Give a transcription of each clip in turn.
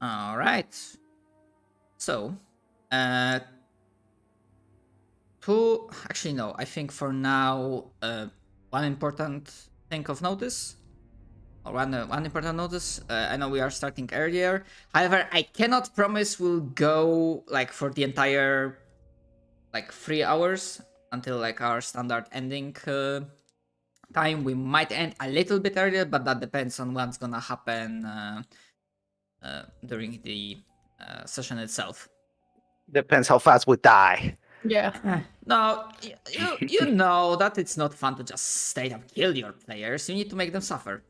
All right. So, uh, actually no. I think for now, one important thing of notice, or one important notice. I know we are starting earlier. However, I cannot promise we'll go like for the entire like 3 hours until like our standard ending time. We might end a little bit earlier, but that depends on what's gonna happen during the session itself. Depends how fast we die. Yeah. No, you know that it's not fun to just straight up kill your players. You need to make them suffer.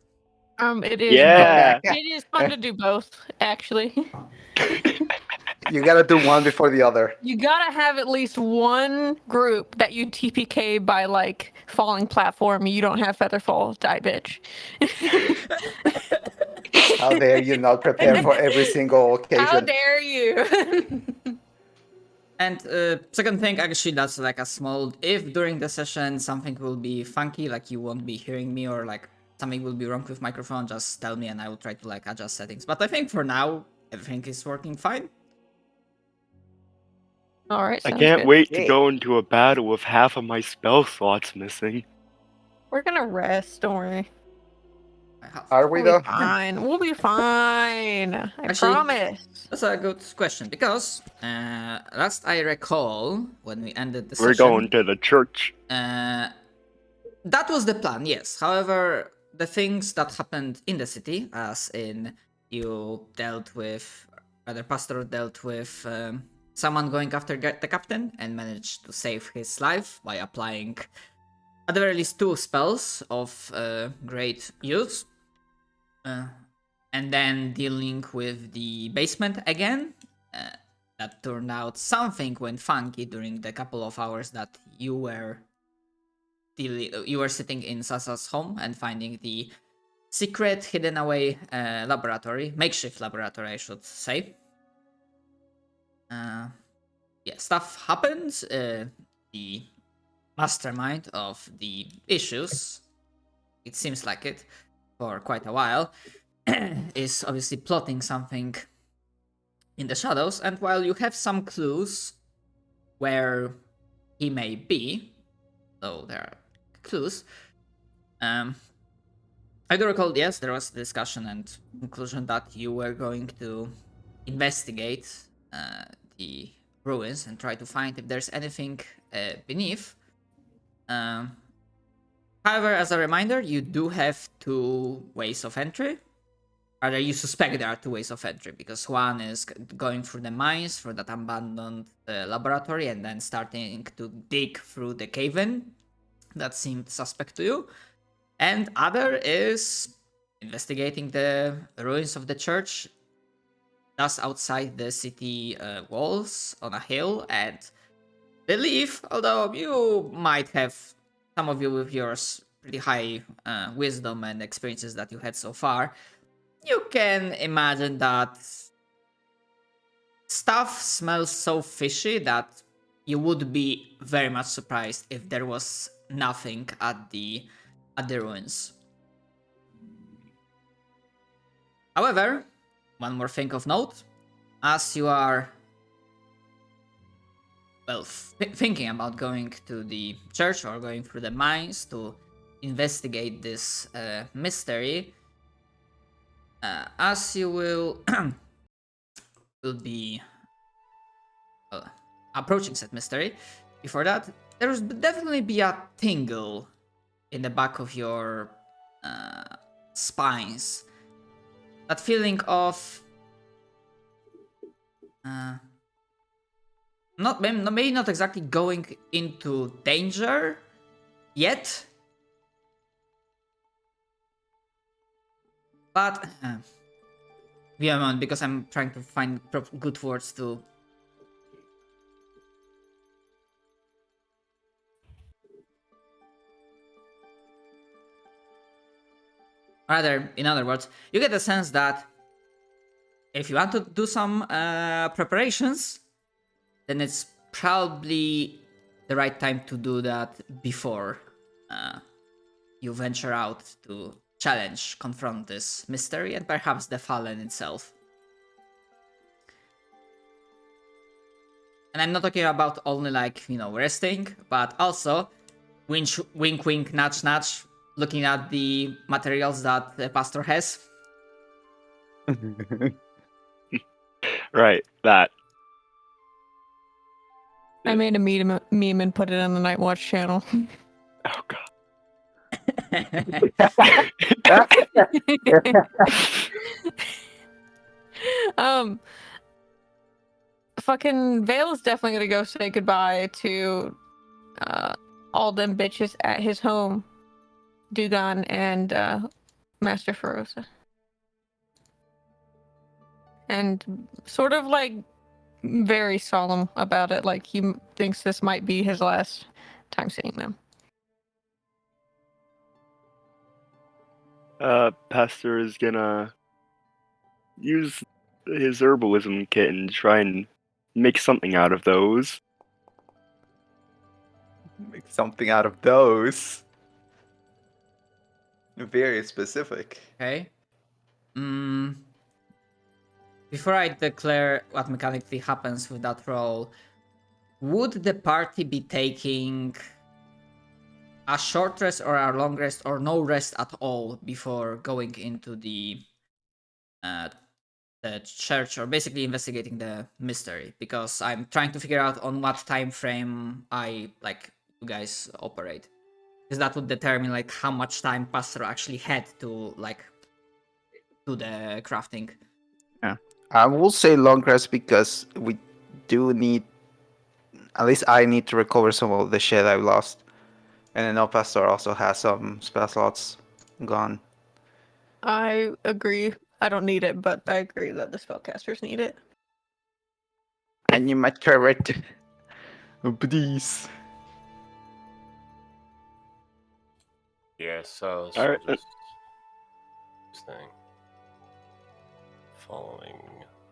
It is. Yeah. It is fun to do both, actually. You gotta do one before the other. You gotta have at least one group that you TPK by like falling platform. You don't have Featherfall, die bitch. How dare you not prepare for every single occasion? How dare you? And second thing, actually, that's like a small. If during the session something will be funky, like you won't be hearing me, or like something will be wrong with microphone, just tell me and I will try to like adjust settings. But I think for now everything is working fine. All right. I sounds can't good. wait to Yay. go into a battle with half of my spell slots missing. We're gonna rest. Don't worry. Are we We'll though? be fine. We'll be fine. I Actually- promise. That's a good question because last I recall when we ended the We're session, going to the church. that was the plan, yes. However, the things that happened in the city, as in you dealt with, rather, Pastor dealt with someone going after the captain and managed to save his life by applying, at the very least, 2 spells of great use. And then dealing with the basement again. That turned out something went funky during the couple of hours that you were sitting in Sasa's home and finding the secret hidden away laboratory, makeshift laboratory, I should say. Yeah, stuff happens. The mastermind of the issues, it seems like it, for quite a while, is obviously plotting something in the shadows, and while you have some clues where he may be, though there are clues, I do recall, yes, there was discussion and conclusion that you were going to investigate the ruins and try to find if there's anything beneath. However, as a reminder, you do have 2 ways of entry. Rather, you suspect there are 2 ways of entry, because one is going through the mines, through that abandoned laboratory, and then starting to dig through the cave-in. That seemed suspect to you. And other is investigating the ruins of the church just outside the city walls on a hill, and believe, although you might have, some of you with your pretty high wisdom and experiences that you had so far, you can imagine that stuff smells so fishy that you would be very much surprised if there was nothing at the ruins. However, one more thing of note, as you are thinking about going to the church or going through the mines to investigate this mystery, as you will be approaching said mystery, before that, there will definitely be a tingle in the back of your spines. That feeling of maybe not exactly going into danger yet, but be a moment, because I'm trying to find good words to. Rather, in other words, you get the sense that if you want to do some preparations, then it's probably the right time to do that before you venture out to challenge, confront this mystery, and perhaps the Fallen itself. And I'm not talking about only like, resting, but also wink, wink, wink, nudge, nudge, looking at the materials that the pastor has. Right, that. I made a meme and put it on the Night Watch channel. Oh god. um, fucking Vale is definitely gonna go say goodbye to all them bitches at his home, Dugan and Master Feroza. And sort of like very solemn about it, like he thinks this might be his last time seeing them. Pastor is gonna use his herbalism kit and try and make something out of those. Make something out of those. Very specific. Okay. Before I declare what mechanically happens with that roll, would the party be taking a short rest or a long rest or no rest at all before going into the church or basically investigating the mystery? Because I'm trying to figure out on what time frame you guys operate, because that would determine like how much time Pastor actually had to like do the crafting. I will say long rest because we do need, at least I need to recover some of the shit I've lost. And I know Pastor also has some spell slots gone. I agree. I don't need it, but I agree that the spellcasters need it. And you might correct. Please. Yeah, so Alright, just this thing. Following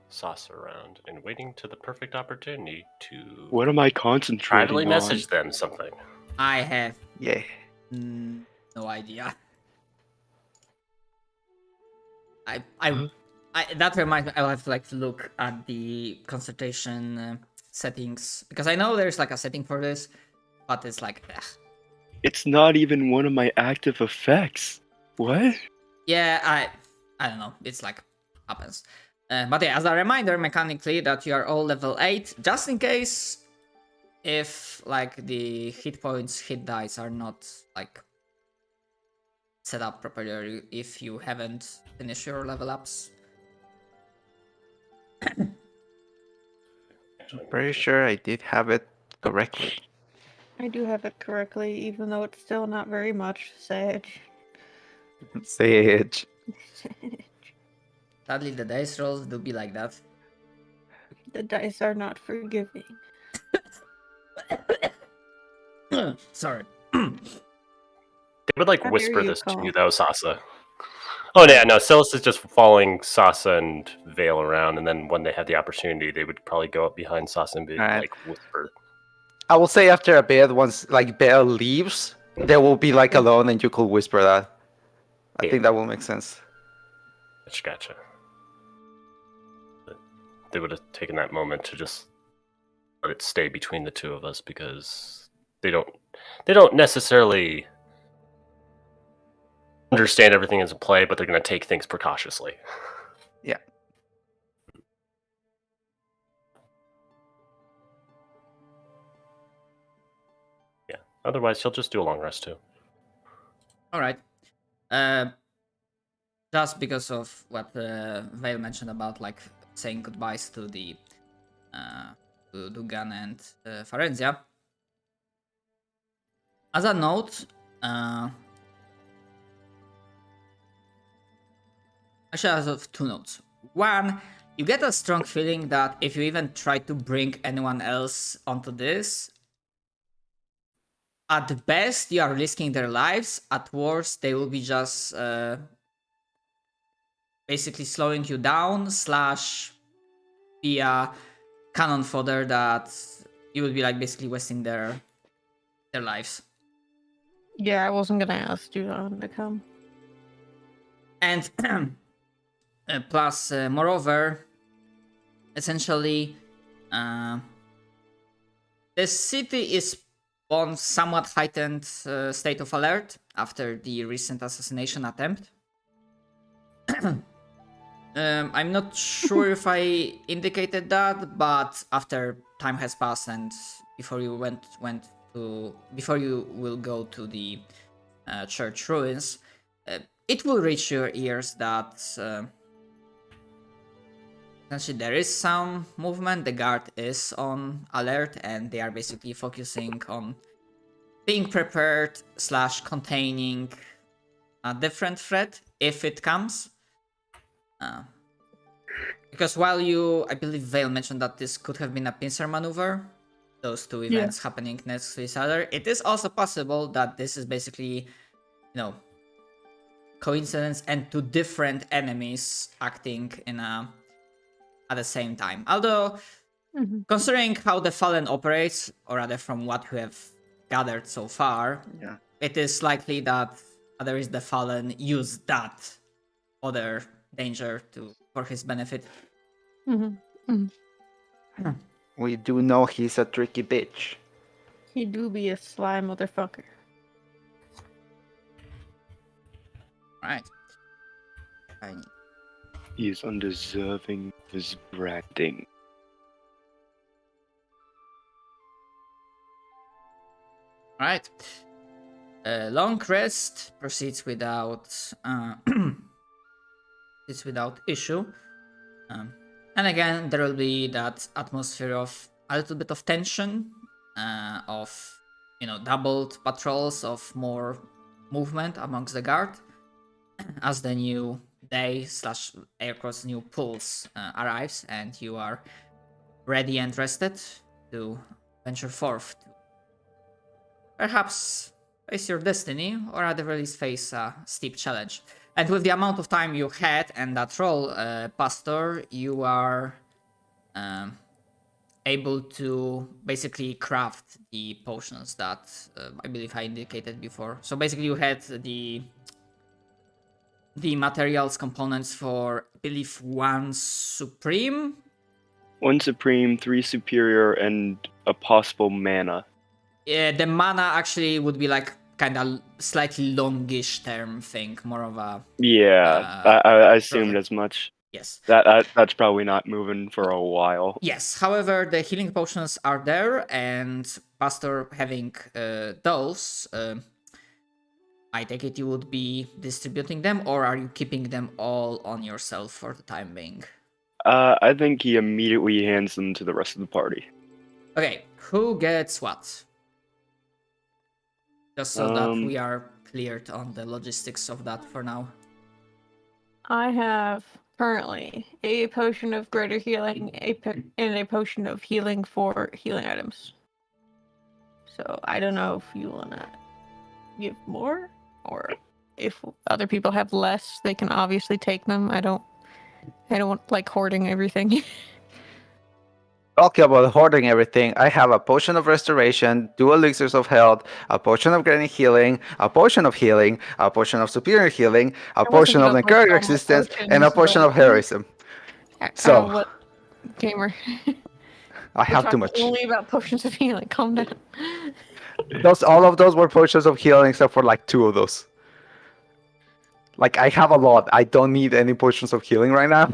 Sasa around and waiting to the perfect opportunity to what am I concentrating privately on? message them something. I have Yeah. no idea. That reminds me. I'll have to like look at the concentration settings, because I know there's like a setting for this, but it's like, It's not even one of my active effects. What? yeah, I don't know. It's like happens. But yeah, as a reminder, mechanically, that you are all level 8, just in case if like the hit points, hit dice are not like set up properly, if you haven't finished your level ups. Pretty sure I did have it correctly. I do have it correctly, even though it's still not very much. Sage. Sage. Sadly, the dice rolls do be like that. The dice are not forgiving. Sorry. They would like How dare whisper you this to call. you though, Sasa. Oh yeah, no, Silas is just following Sasa and Vale around, and then when they have the opportunity, they would probably go up behind Sasa and be Alright. like whisper. I will say after a bit, once like Belle leaves, they will be like alone and you could whisper that. I Yeah. think that will make sense. Gotcha. But they would have taken that moment to just let it stay between the two of us, because they don't necessarily understand everything is in play, but they're going to take things precautiously. Yeah. Yeah. Otherwise, he'll just do a long rest too. All right. Just because of what Vale mentioned about like saying goodbyes to the to Dugan and Farenzia. As a note, actually, as of 2 notes. One, you get a strong feeling that if you even try to bring anyone else onto this, at best you are risking their lives. At worst, they will be just basically slowing you down / be a cannon fodder that you would be like basically wasting their lives. Yeah, I wasn't gonna ask Dugan to come. And plus, moreover, essentially, The city is on somewhat heightened state of alert after the recent assassination attempt. I'm not sure if I indicated that, but after time has passed and before you before you will go to the church ruins, it will reach your ears that essentially there is some movement. The guard is on alert, and they are basically focusing on being prepared / containing a different threat if it comes. Because while I believe Vale mentioned that this could have been a pincer maneuver, those two events happening next to each other, it is also possible that this is basically, coincidence and two different enemies acting at the same time. Although, considering how the Fallen operates, or rather from what we have gathered so far, it is likely that there is the Fallen use that other danger for his benefit. We do know he's a tricky bitch. He do be a sly motherfucker. Right. He is undeserving of his branding. Right. Long rest proceeds without issue. And again, there will be that atmosphere of a little bit of tension, of doubled patrols, of more movement amongst the guard, as the new day / aircraft's new pulse arrives, and you are ready and rested to venture forth to perhaps face your destiny, or at the very least face a steep challenge. And with the amount of time you had and that roll, Pastor, you are able to basically craft the potions that I believe I indicated before. So basically you had the materials components for, I believe, 1 supreme. 1 supreme, 3 superior, and a possible mana. The mana actually would be like kind of slightly longish term thing, more of a... Yeah, I assumed as much. Yes. That's probably not moving for a while. Yes, however, the healing potions are there, and Pastor having those, I take it you would be distributing them, or are you keeping them all on yourself for the time being? I think he immediately hands them to the rest of the party. Okay, who gets what? Just so that we are cleared on the logistics of that for now. I have currently a potion of greater healing, and a potion of healing for healing items. So I don't know if you want to give more, or if other people have less, they can obviously take them. I don't like hoarding everything. Talking about hoarding everything, I have a potion of restoration, 2 elixirs of health, a potion of granny healing, a potion of healing, a potion of superior healing, a potion of necrotic resistance, and a potion of heroism. So, what gamer? I have too much. Only about potions of healing. Calm down. All of those were potions of healing, except for like 2 of those. Like, I have a lot. I don't need any potions of healing right now.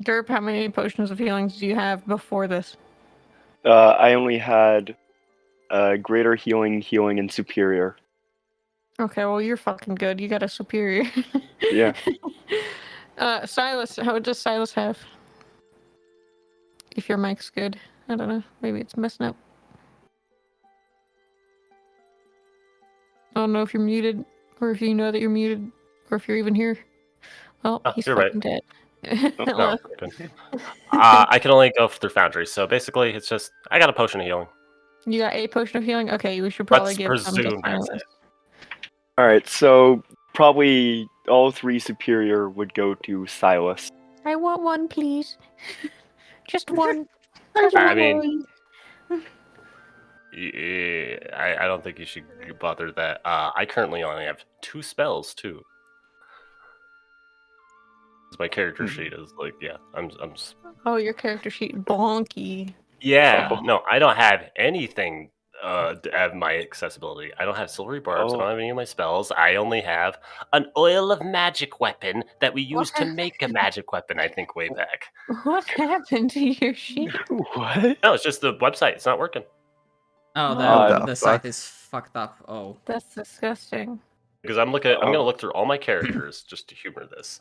Derp, how many potions of healings do you have before this? I only had greater healing, and superior. Okay, well, you're fucking good. You got a superior. Yeah. Silas, how does Silas have? If your mic's good. I don't know. Maybe it's messing up. I don't know if you're muted, or if you know that you're muted, or if you're even here. Well, he's you're fucking right. dead. No, good. I can only go through Foundry, so basically it's just I got a potion of healing. You got a potion of healing? Okay, we should probably Let's give some to presume that's Silas. it. Alright, so probably all 3 superior would go to Silas. I want one, please. Just one. I mean, I don't think you should bother that. I currently only have 2 spells too. my character sheet is like, yeah, I'm Oh, your character sheet bonky. yeah. Oh. No, I don't have anything to add my accessibility. I don't have silvery barbs. I Oh. don't have any of my spells. I only have an oil of magic weapon that we used to make a magic weapon. I think way back. What happened to your sheet? What? No, it's just the website. It's not working Oh, What the the site fuck? is fucked up. Oh. That's disgusting. because I'm gonna look through all my characters just to humor this.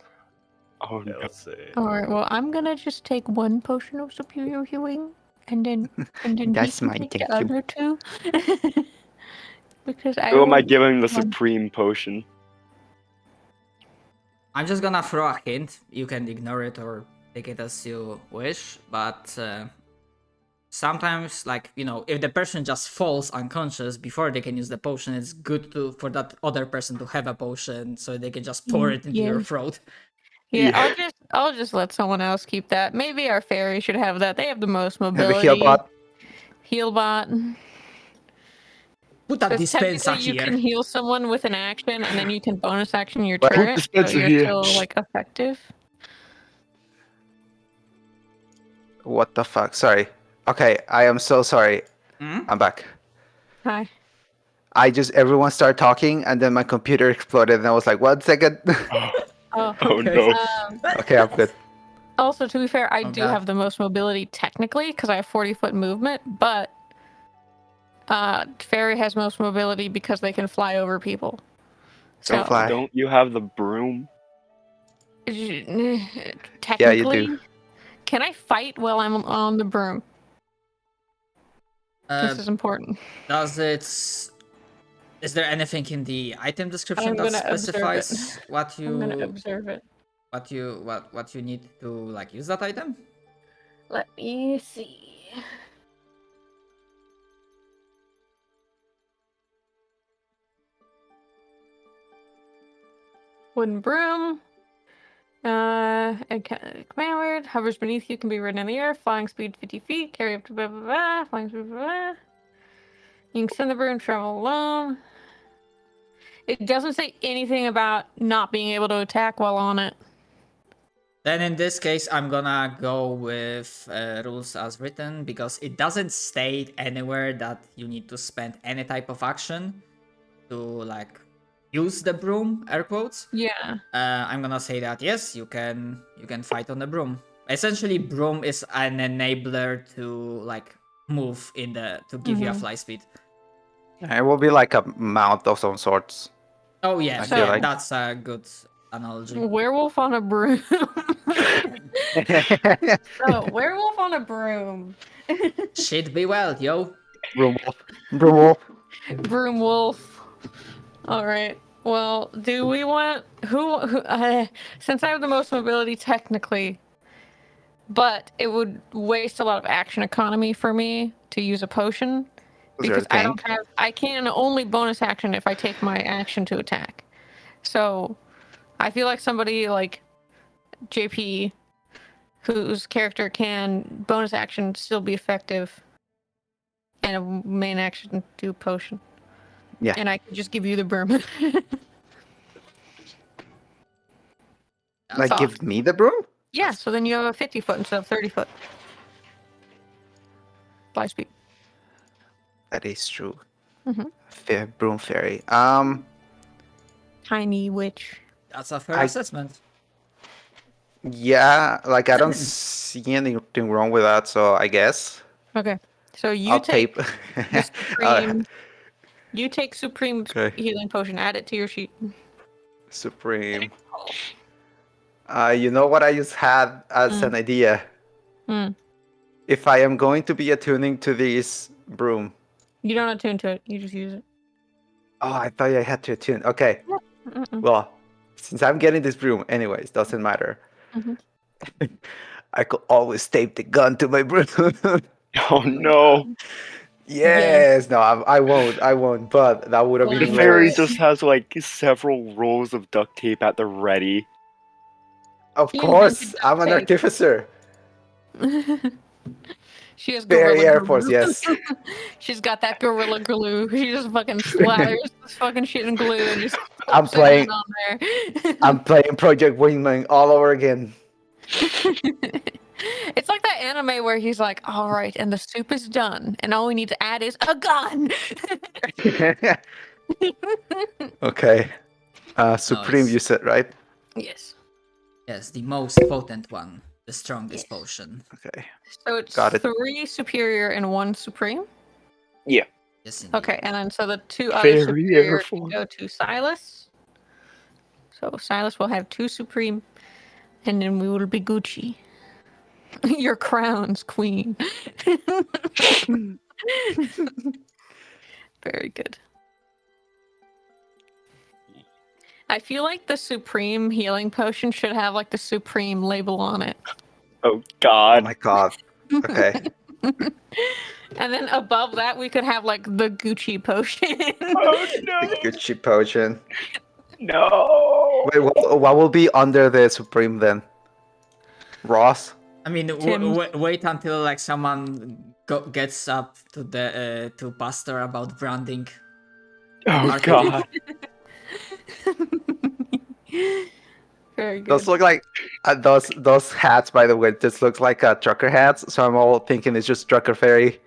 Oh Yeah, no. let's see. Alright, well, I'm gonna just take one potion of superior healing, and then That's he can my take thank the you. other two. Because I Who am I only giving the one. supreme potion? I'm just gonna throw a hint. You can ignore it or take it as you wish, but sometimes, like, you know, if the person just falls unconscious before they can use the potion, it's good for that other person to have a potion so they can just pour it into your Yeah. throat. Yeah, Yeah. I'll just let someone else keep that. Maybe our fairy should have that. They have the most Have a mobility. heal bot. Healbot. Put that Because dispenser technically you here. can heal someone with an action, and then you can bonus action your What? turret, so Dispenser you're here. still like effective. What the fuck? Sorry. Okay, I am so sorry. Hmm? I'm back. Hi. Everyone started talking, and then my computer exploded, and I was like, 1 second. Oh. Oh Okay. no. Okay, I'm good. Also, to be fair, I Oh, do God. have the most mobility technically because I have 40-foot movement, but fairy has most mobility because they can fly over people. So Don't fly. Don't you have the broom? technically, can I fight while I'm on the broom? Uh, This is important. is there anything in the item description I'm that gonna observe it. specifies what I'm gonna you observe it. what you need to like use that item? Let me see. Wooden broom. Command word hovers beneath you, can be ridden in the air, flying speed 50 feet, carry up to blah blah blah, flying speed blah blah. You can send the broom, travel alone. It doesn't say anything about not being able to attack while on it. Then in this case, I'm gonna go with rules as written because it doesn't state anywhere that you need to spend any type of action to like use the broom, air quotes. Yeah. I'm gonna say that yes, you can fight on the broom. Essentially, broom is an enabler to like move to give you a fly speed. It will be like a mount of some sorts. Oh yeah, I feel like- that's a good analogy. Werewolf on a broom. Oh, werewolf on a broom. Shit be well, yo. Broom wolf. Broom wolf. Broom wolf. All right. Well, do we want since I have the most mobility technically, but it would waste a lot of action economy for me to use a potion Was there a because I don't tank? I can only bonus action if I take my action to attack. So, I feel like somebody like JP whose character can bonus action still be effective and a main action do potion. Yeah. And I could just give you the broom. Like, all. give me the broom? Yeah, so then you have a 50-foot instead of 30-foot. Fly speed. That is true. Mhm. Broom fairy. Tiny witch. That's a fair I- assessment. Yeah, like I don't see anything wrong with that, so I guess Okay. So you I'll take tape. the supreme. You take supreme Okay. healing potion. Add it to your sheet. Supreme. You know what I just had as an idea? Hmm. If I am going to be attuning to this broom. You don't attune to it. You just use it. Oh, I thought I had to attune. Okay. Mm-mm. Well, since I'm getting this broom, anyways, doesn't matter. Mhm. I could always tape the gun to my broom. Oh no. Yes. No, I won't. I won't. But that would have The been Well, fairy hilarious. just has like several rolls of duct tape at the ready. Of She course, invented duct I'm an tape. artificer. She has Fairy gorilla Air glue. Force, yes. She's got that gorilla glue. She just fucking splatters this fucking shit in glue and just I'm saying playing. on there. I'm playing Project Wingman all over again. It's like that anime where he's like, all right, and the soup is done, and all we need to add is a gun. Okay. Supreme, Nice. you said, right? Yes. Yes, the most potent one, the strongest Yes. potion. Okay. So it's Got it. 3 superior and 1 supreme. Yeah. Yes, indeed. Okay, and then so the 2 other Very superior airful. can go to Silas. So Silas will have 2 supreme, and then we will be Gucci. Your crowns, queen. Very good. I feel like the supreme healing potion should have like the supreme label on it. Oh Oh God. my god. Okay. And then above that, we could have like the Gucci potion. Oh The no. Gucci potion. No. Wait, what will be under the Supreme then? Ross? I mean, Tim's- wait until like someone gets up to the to Pastor about branding. Oh Arcade. God. Very good. Those look like those hats, by the way. Just looks like trucker hats. So I'm all thinking it's just trucker ferry.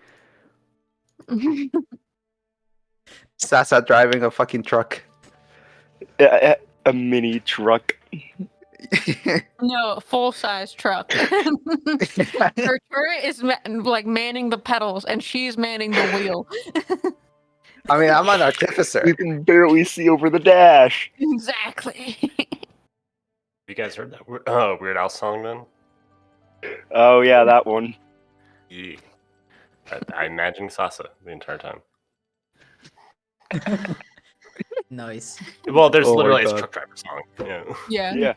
Sasa driving a fucking truck. A mini truck. No, full-size truck. Her turret is like manning the pedals, and she's manning the wheel. I mean, I'm an artificer. You can barely see over the dash. Exactly. You guys heard that Weird Al song then? Oh yeah, that one. Yeah. I imagine Sasa the entire time. Nice. Well, there's Oh my literally a God. truck driver song. Yeah. Yeah. Yeah.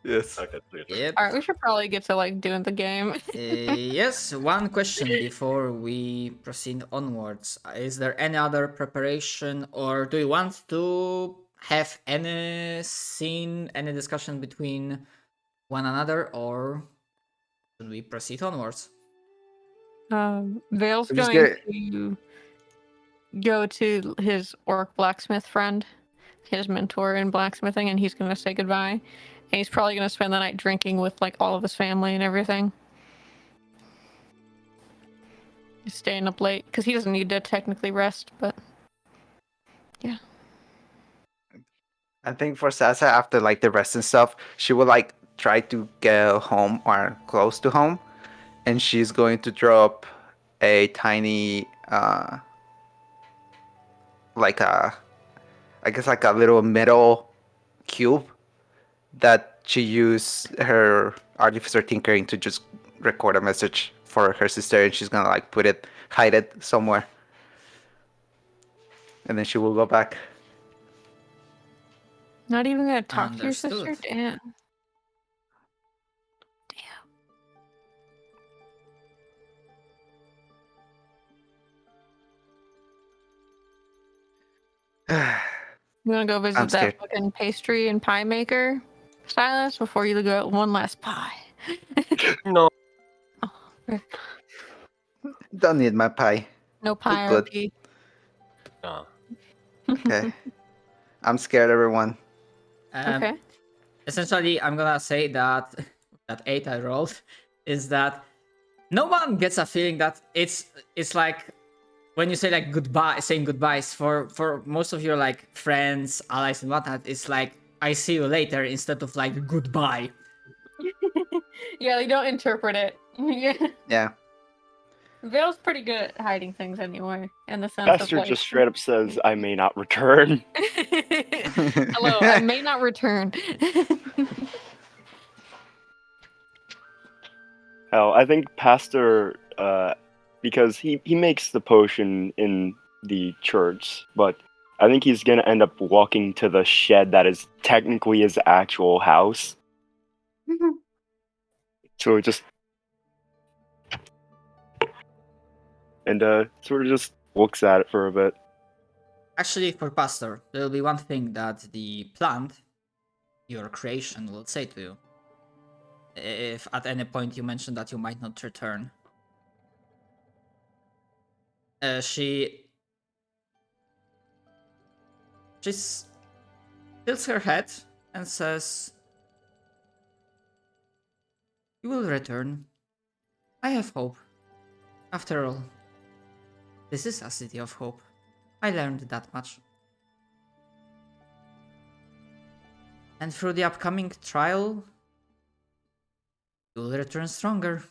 Yes. Okay, weird. Yep. All right, we should probably get to like doing the game. Yes, one question before we proceed onwards. Is there any other preparation, or do you want to have any scene, any discussion between one another, or should we proceed onwards? Vale's I'm just going to go to his orc blacksmith friend, his mentor in blacksmithing, and he's going to say goodbye. And he's probably going to spend the night drinking with like all of his family and everything. He's staying up late because he doesn't need to technically rest, but I think for Sasa, after like the rest and stuff, she will like try to get home or close to home, and she's going to drop a tiny, like a, I guess like a little metal cube that she used her artificer tinkering to just record a message for her sister, and she's gonna like hide it somewhere, and then she will go back. not even going to talk to your sister? Understood. Damn. You want to go I'm visit that scared. fucking pastry and pie maker, Silas, before you go out one last pie? No. Don't need my pie. No pie good. RP. No. Okay. I'm scared, everyone. Okay. Essentially, I'm gonna say that that 8 I rolled is that no one gets a feeling that it's like when you say like goodbye, saying goodbyes for most of your like friends, allies, and whatnot. It's like I see you later instead of like goodbye. Yeah, they don't interpret it. Yeah. Yeah. Vale's pretty good at hiding things anyway, in the sense Pastor of like, just straight up says, "I may not return." hello, I may not return. Hell, I think Pastor, because he makes the potion in the church, but I think he's gonna end up walking to the shed that is technically his actual house. So it just and sort of just looks at it for a bit. Actually, for Pastor, there will be one thing that the plant, your creation, will say to you. If at any point you mention that you might not return. She's tilts her head and says, "You will return. I have hope. After all, this is a city of hope. I learned that much. And through the upcoming trial, you will return stronger."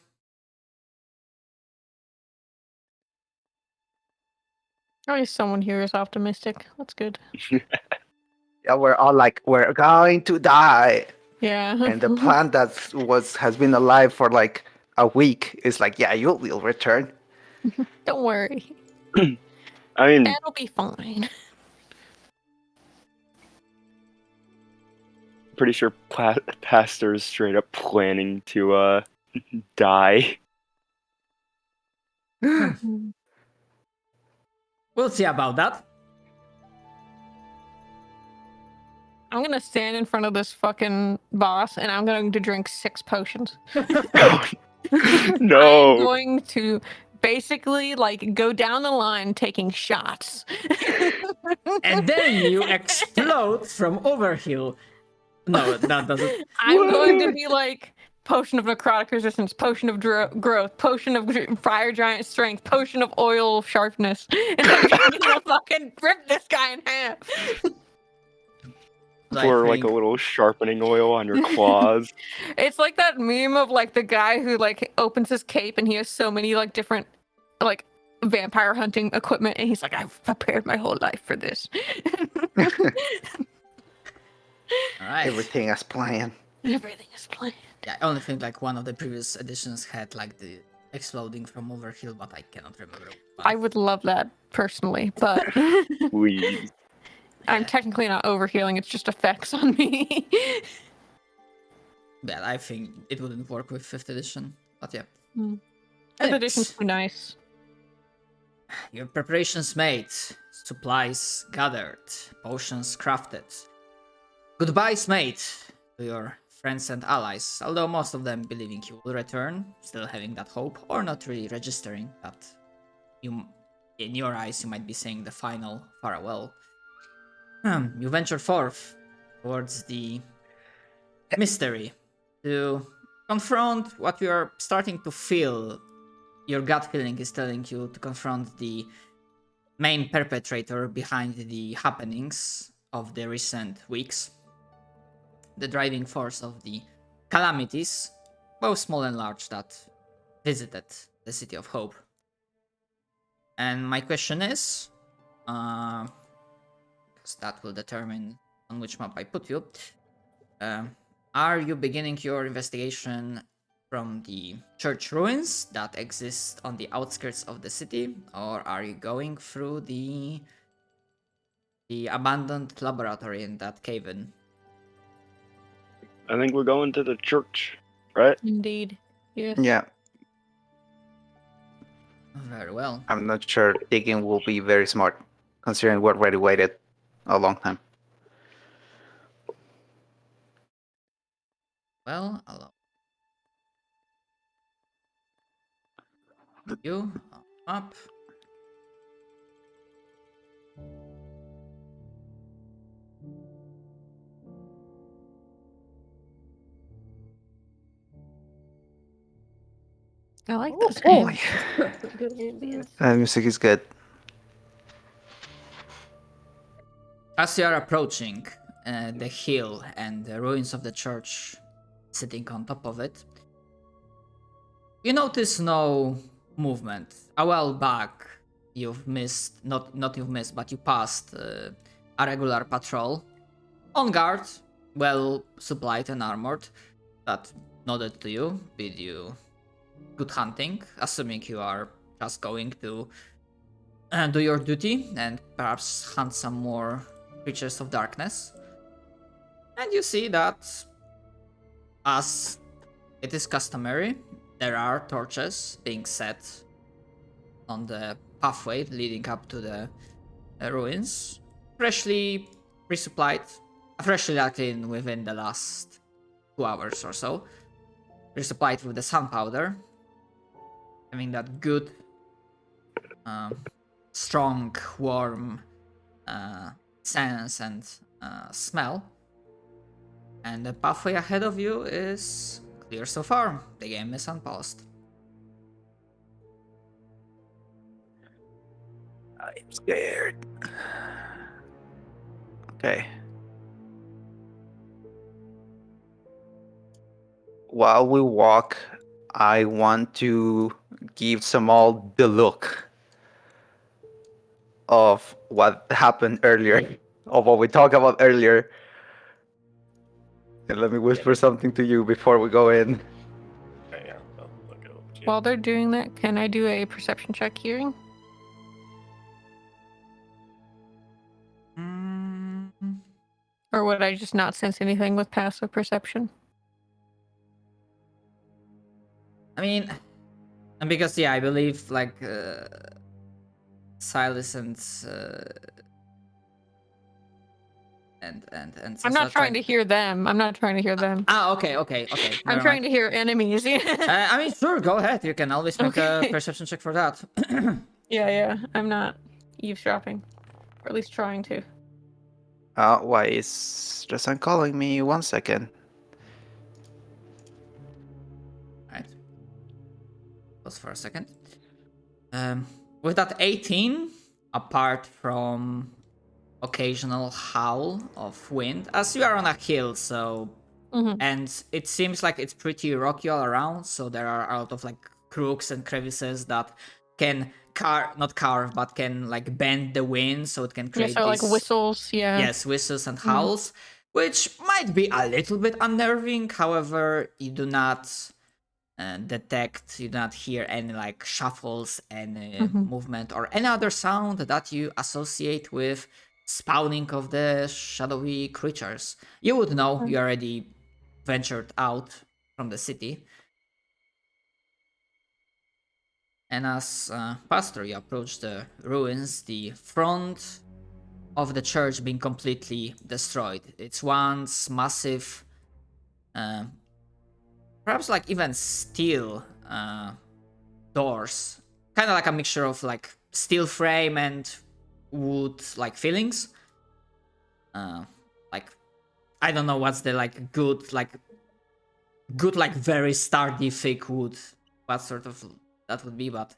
At least someone here is optimistic. That's good. Yeah, we're all like, we're going to die. Yeah. And the plant that has been alive for like a week is like, yeah, you'll return. Don't worry. I mean, That'll be fine. pretty sure Pastor's straight up planning to die. We'll see about that. I'm gonna stand in front of this fucking boss and I'm going to drink 6 potions. No. I'm going to basically like go down the line taking shots. And then you explode from overheal. No, that doesn't. I'm going to be like potion of necrotic resistance, potion of growth, potion of fire giant strength, potion of oil sharpness, and I'm just gonna fucking rip this guy in half. Pour like a little sharpening oil on your claws. It's like that meme of like the guy who like opens his cape and he has so many like different like vampire hunting equipment and he's like, I've prepared my whole life for this. Alright. Everything as planned. Everything is planned. Yeah, I only think like one of the previous editions had like the exploding from overheal, but I cannot remember. I would love that personally, but Please. I'm technically not overhealing, it's just effects on me. Yeah, I think it wouldn't work with 5th edition, but yeah. That edition's too nice. Your preparations made, supplies gathered, potions crafted, goodbyes made to your friends and allies, although most of them believing you will return, still having that hope, or not really registering that you, in your eyes, you might be saying the final farewell. You venture forth towards the mystery to confront what you are starting to feel. Your gut feeling is telling you to confront the main perpetrator behind the happenings of the recent weeks. The driving force of the calamities, both small and large, that visited the City of Hope. And my question is, because that will determine on which map I put you, are you beginning your investigation from the church ruins that exist on the outskirts of the city, or are you going through the abandoned laboratory in that cave-in? I think we're going to the church, right? Indeed. Yes. Yeah, Very well. I'm not sure digging will be very smart, considering we already waited a long time. Well, allow you up. I like this Oh, game. Good ambience. music is good. As you are approaching the hill and the ruins of the church sitting on top of it, you notice no movement. A while back, you've missed, not you've missed, but you passed a regular patrol on guard, well supplied and armored, that nodded to you, bid you good hunting, assuming you are just going to do your duty and perhaps hunt some more creatures of darkness. And you see that, as it is customary, there are torches being set on the pathway leading up to the ruins, freshly resupplied, freshly cleaned within the last 2 hours or so, resupplied with the gunpowder, having that good, strong, warm sense and smell. And the pathway ahead of you is clear so far. The game is unpaused. I'm scared. Okay. While we walk, I want to give Samal the look of what happened earlier, of what we talked about earlier. And let me whisper something to you before we go in. Okay, yeah. I'll go. Yeah. While they're doing that, can I do a perception check hearing? Mm, Or would I just not sense anything with passive perception? I mean, and because yeah, I believe like Silas and I'm not trying to hear them. I'm not trying to hear them. Okay. I'm never trying mind. to hear enemies. I mean, sure, go ahead. You can always make a Okay. perception check for that. Yeah. I'm not eavesdropping. Or at least trying to. Why is Stresan calling me? 1 second. Right. Pause for a second. With that 18, apart from occasional howl of wind, as you are on a hill, so and it seems like it's pretty rocky all around, so there are a lot of like crooks and crevices that can not carve, but can like bend the wind, so it can Yeah, create so like these whistles, yeah. yes, whistles and howls, which might be a little bit unnerving. However, you do not detect, you do not hear any like shuffles, any movement, or any other sound that you associate with spawning of the shadowy creatures. You would know, you already ventured out from the city. And as Pastor, you approach the ruins, the front of the church being completely destroyed. It's once massive, perhaps like even steel doors, kind of like a mixture of like steel frame and wood like fillings. Like I don't know what's the like good very sturdy thick wood, what sort of that would be, but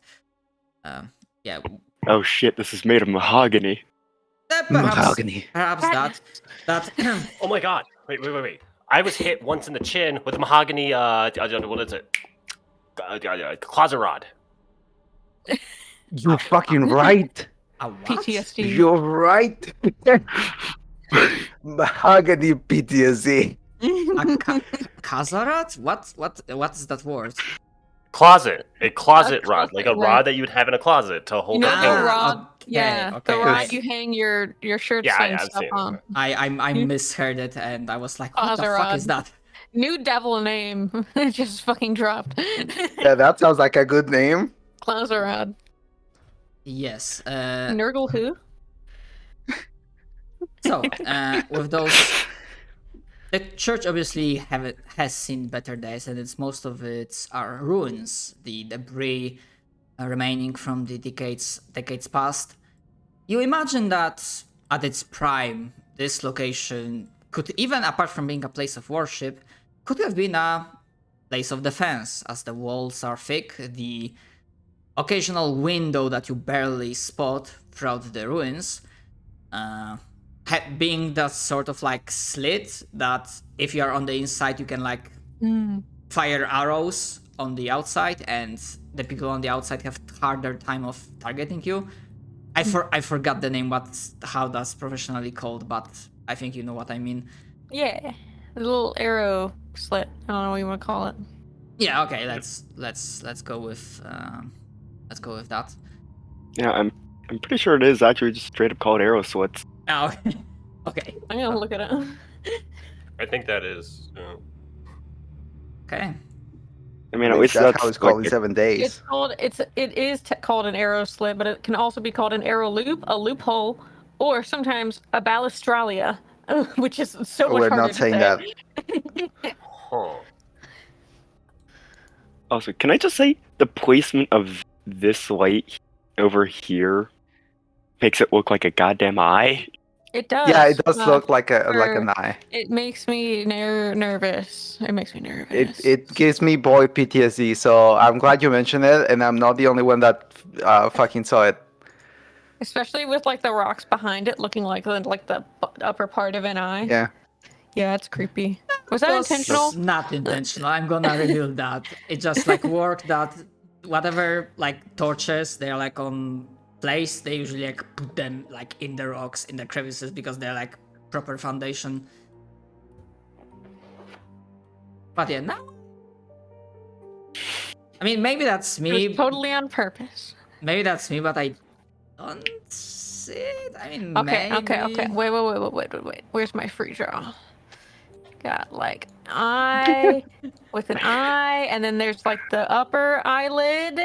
yeah. Oh shit, this is made of mahogany. Mahogany. Perhaps that Oh my god! Wait! I was hit once in the chin with a mahogany. What is it? Closet rod. You're fucking right. a what? PTSD. You're right. Mahogany PTSD. Kazarat? What is that word? Closet. A closet A rod, like a closet, right. rod that you'd have in a closet to hold You know up the hangers. rod? Okay, Yeah, okay. the rod you hang your shirts Yeah, and I've stuff seen it. on. I misheard it and I was like, what the Closet fuck is rod. that? New devil name. It just fucking dropped. Yeah, that sounds like a good name. Closet rod. Yes. Nurgle who? So, with those, the church obviously has seen better days, and it's most of it are ruins, the debris remaining from the decades past. You imagine that at its prime, this location could, even apart from being a place of worship, could have been a place of defense, as the walls are thick, the occasional window that you barely spot throughout the ruins being that sort of like slit that if you are on the inside you can like fire arrows on the outside and the people on the outside have harder time of targeting you. I forgot the name, how that's professionally called, but I think you know what I mean. Yeah. A little arrow slit. I don't know what you want to call it. Yeah, okay, let's go with that. Yeah, I'm pretty sure it is actually just straight up called arrow slits. Oh, okay. I'm gonna look it up. I think that is. Okay. I mean, at least that's that's how it's called like in 7 days. It is called an arrow slit, but it can also be called an arrow loop, a loophole, or sometimes a balustralia, which is so much We're harder not to saying say. that. Huh. Also, can I just say the placement of this light over here makes it look like a goddamn eye? It does. Yeah, it does uh, look like for- an eye. It makes me nervous. It makes me nervous. It gives me boy PTSD. So I'm glad you mentioned it, and I'm not the only one that fucking saw it. Especially with like the rocks behind it looking like the upper part of an eye. Yeah. Yeah, it's creepy. Was that Was intentional? not intentional. I'm gonna reveal that. It just like worked that whatever like torches they're like on place, they usually like put them like in the rocks, in the crevices because they're like proper foundation. But yeah, now. I mean, maybe that's It me. was totally on purpose. Maybe that's me, but I don't see it. I mean, Okay, maybe. okay. Wait. Where's my free draw? Got like eye with an eye, and then there's like the upper eyelid.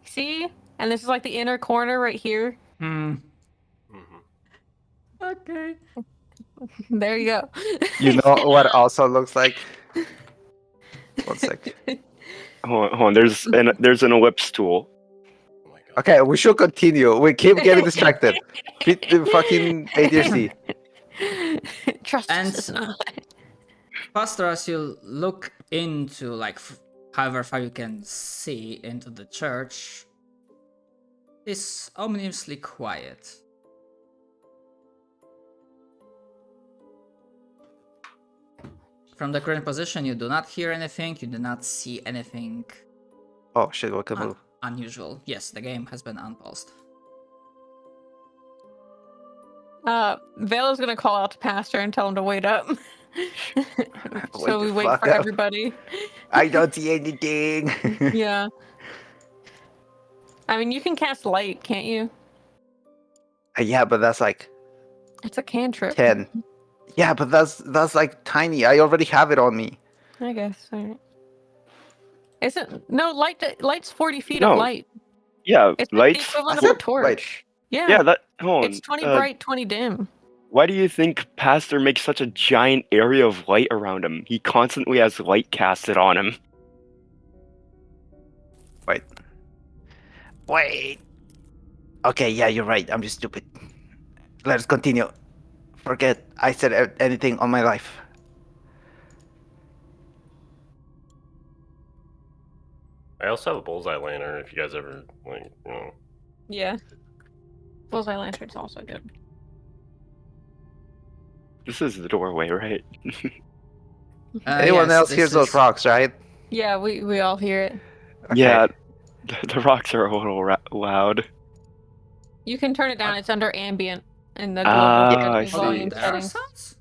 See? And this is like the inner corner right here. Hmm. Mhm. Okay. There you go. You know what also looks like? One sec. Hold on. There's an ellipse tool. Oh my god. Okay, we should continue. We keep getting distracted. Beat the fucking ADHD. Trust And- us, it's not. Faster as you look into like however far you can see into the church, it's ominously quiet. From the current position, you do not hear anything, you do not see anything Oh shit, we can un- move. unusual. Yes, the game has been unpaused. Vela's gonna call out to Pastor and tell him to wait up. So we the wait fuck for up. everybody. I don't see anything. Yeah. I mean, you can cast light, can't you? Yeah, but that's like It's a cantrip. 10. Yeah, but that's like tiny. I already have it on me. I guess. All right. Isn't no light's 40 feet No. of light. Yeah, It's like the lights. equivalent of Is a it? torch. Wait. Yeah. Yeah, that. Hold on. It's 20 bright, 20 dim. Why do you think Pastor makes such a giant area of light around him? He constantly has light casted on him. Wait. Okay, yeah, you're right. I'm just stupid. Let's continue. Forget I said anything on my life. I also have a bullseye lantern if you guys ever Yeah. Bullseye lantern's also good. This is the doorway, right? Anyone Yes, else this hears those is- rocks, right? Yeah, we all hear it. Okay. Yeah, the rocks are a little loud. You can turn it down. It's under ambient in the Ah, global I volume see. There are settings. sounds?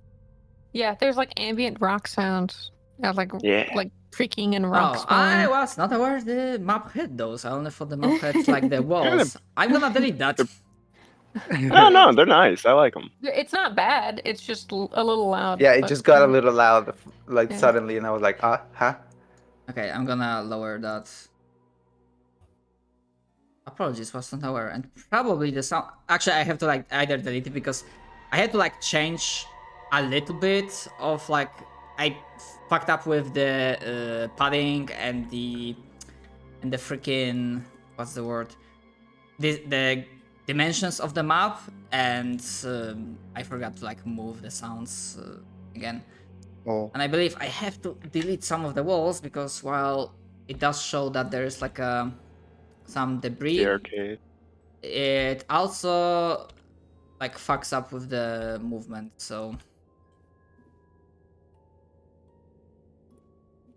Yeah, there's like ambient rock sounds. Like Yeah. like creaking and rocks Oh, I falling. was not aware the map had those. I only thought the map had like the walls. I'm gonna delete that. Oh no, they're nice. I like them. It's not bad. It's just a little loud. Yeah, it but- just got a little loud, like Yeah. suddenly, and I was like, huh? Okay, I'm gonna lower that. Apologies, was not aware. And probably the sound. Actually, I have to like either delete it because I had to like change a little bit of like I fucked up with the padding and the freaking what's the word? The dimensions of the map, and I forgot to like move the sounds again. Oh. And I believe I have to delete some of the walls because while it does show that there is like some debris, The arcade. it also like fucks up with the movement. So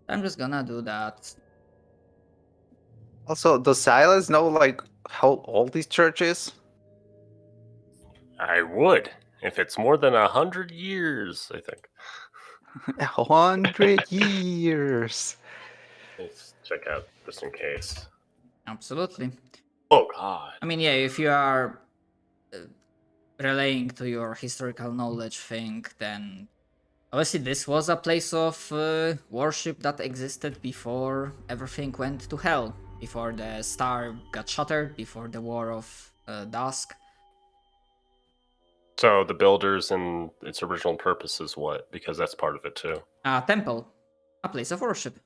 I'm just gonna do that. Also, does Silas know like how old this church is? I would if it's more than 100 years. I think. 100 years. Let's check out just in case. Absolutely. Oh God. I mean, yeah, if you are relaying to your historical knowledge thing, then obviously this was a place of worship that existed before everything went to hell, before the star got shattered, before the War of Dusk. So the builders and its original purpose is what? Because that's part of it too. A temple, a place of worship.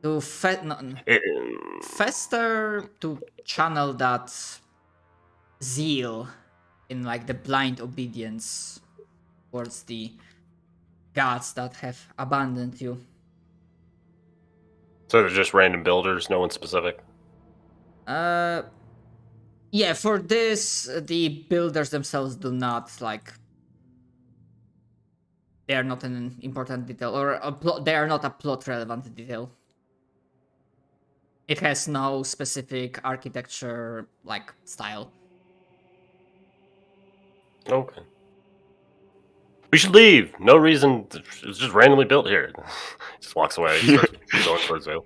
To fester, to channel that zeal, in like the blind obedience towards the gods that have abandoned you. So they're just random builders, no one specific. Yeah, for this, the builders themselves do not like. They are not an important detail, or they are not a plot relevant detail. It has no specific architecture like style. Okay. We should leave. No reason. It's just randomly built here. Just walks away. Starts going towards Vale.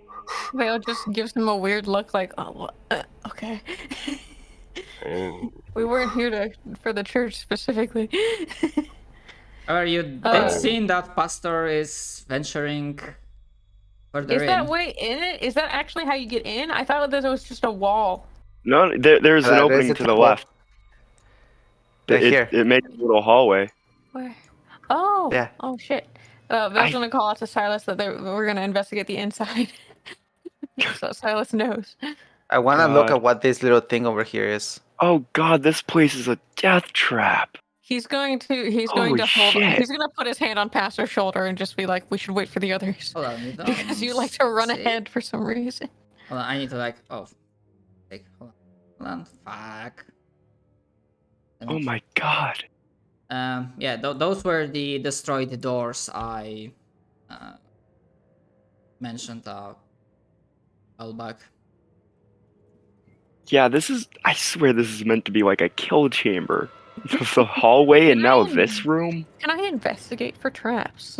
Vale just gives him a weird look, like, oh, what? Okay. And We weren't here for the church specifically. However, you did Oh. see that Pastor is venturing further Is in. that way in it? Is that actually how you get in? I thought that it was just a wall. No, there's an There's opening a to the temple. left. Right here. It makes a little hallway. Where? Oh. Yeah. Oh shit. Vale's I- gonna call out to Silas that we're gonna investigate the inside. So Silas knows. I want to look God. at what this little thing over here is. Oh god, this place is a death trap. He's going to Holy hold. shit. He's gonna put his hand on Pastor's shoulder and just be like, "We should wait for the others," Hold on, you don't because you like to run see- ahead for some reason. Hold on, I need to like. Oh, like hold on. Fuck. Oh my god. Yeah, those were the destroyed doors I mentioned a while back. Yeah, I swear this is meant to be like a kill chamber. The hallway and now this room? Can I investigate for traps?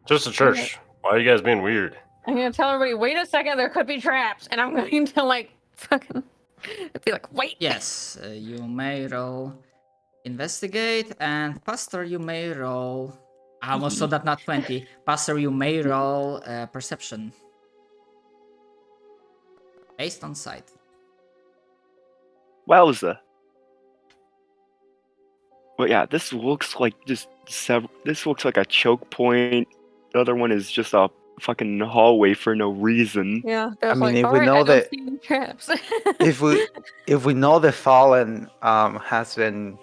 just a church. Why are you guys being weird? I'm gonna tell everybody, wait a second, there could be traps, and I'm going to like fucking be like, wait. Yes, you may roll investigate, and Pastor, you may roll. I almost saw that not 20. Pastor, you may roll perception based on sight. Wowza. Well, yeah, this looks like this looks like a choke point. The other one is just a fucking hallway for no reason. Yeah, I there's mean, like, if all we right, know I don't that- see any traps. If we know the fallen has been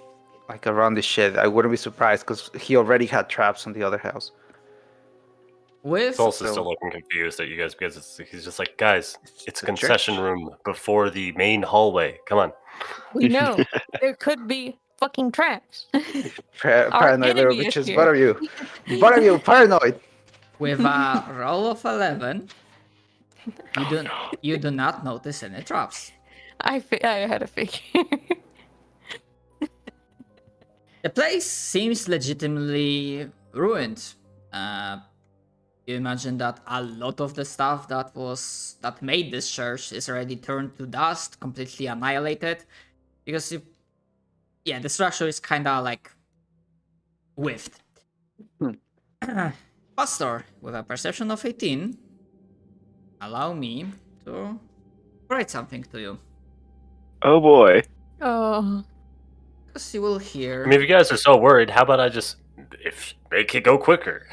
like around the shed, I wouldn't be surprised because he already had traps on the other house. With Tulsa's So- still looking confused at you guys because he's just like, guys, it's a the concession church. room before the main hallway. Come on. We know there could be fucking traps. Paranoid little enemy is bitches. here. Both of you. Both of you paranoid. with a roll of 11, you do not notice any traps. I had a figure. The place seems legitimately ruined. You imagine that a lot of the stuff that made this church is already turned to dust, completely annihilated, because the structure is kind of like whiffed. Pastor, with a perception of 18, allow me to write something to you, Oh boy. Oh, because you will hear. I mean, if you guys are so worried, how about I just make it go quicker?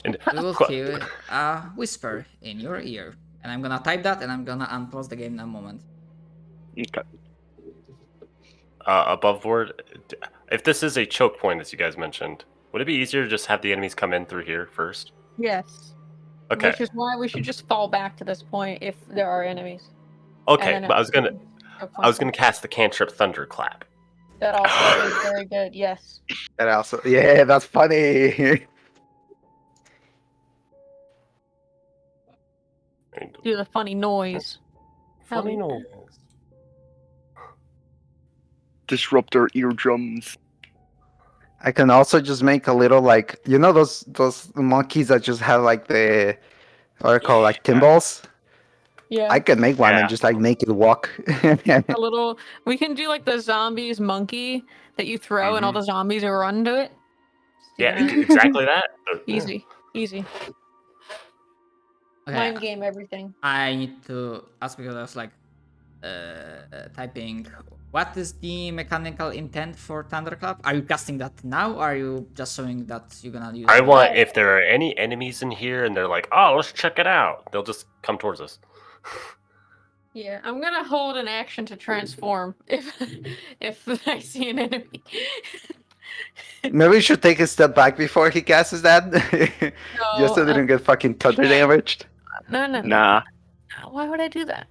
And We will hear a whisper in your ear. And I'm gonna type that and I'm gonna unpause the game in a moment. Okay. above board, if this is a choke point, as you guys mentioned, would it be easier to just have the enemies come in through here first? yes. Okay. Which is why we should just fall back to this point if there are enemies. Okay, And then but I was gonna point. cast the cantrip Thunderclap. That also is very good. Yes. That also, yeah, that's funny. And Do the funny noise. funny Hell noise. Disrupt our eardrums. I can also just make a little like those monkeys that just have like the what are called like timbals. Yeah. I can make one Yeah. and just like make it walk. A little. We can do like the zombies monkey that you throw and all the zombies will run to it. Yeah, exactly that. Easy. Easy. Okay, Mind game everything. I need to ask because I was like typing. What is the mechanical intent for Thunderclap? Are you casting that now, or are you just showing that you're gonna use I it? want, if there are any enemies in here and they're like, oh, let's check it out, they'll just come towards us. Yeah, I'm gonna hold an action to transform if I see an enemy. Maybe we should take a step back before he casts that. Just so they don't get fucking thunder damaged. No. Nah, Why would I do that?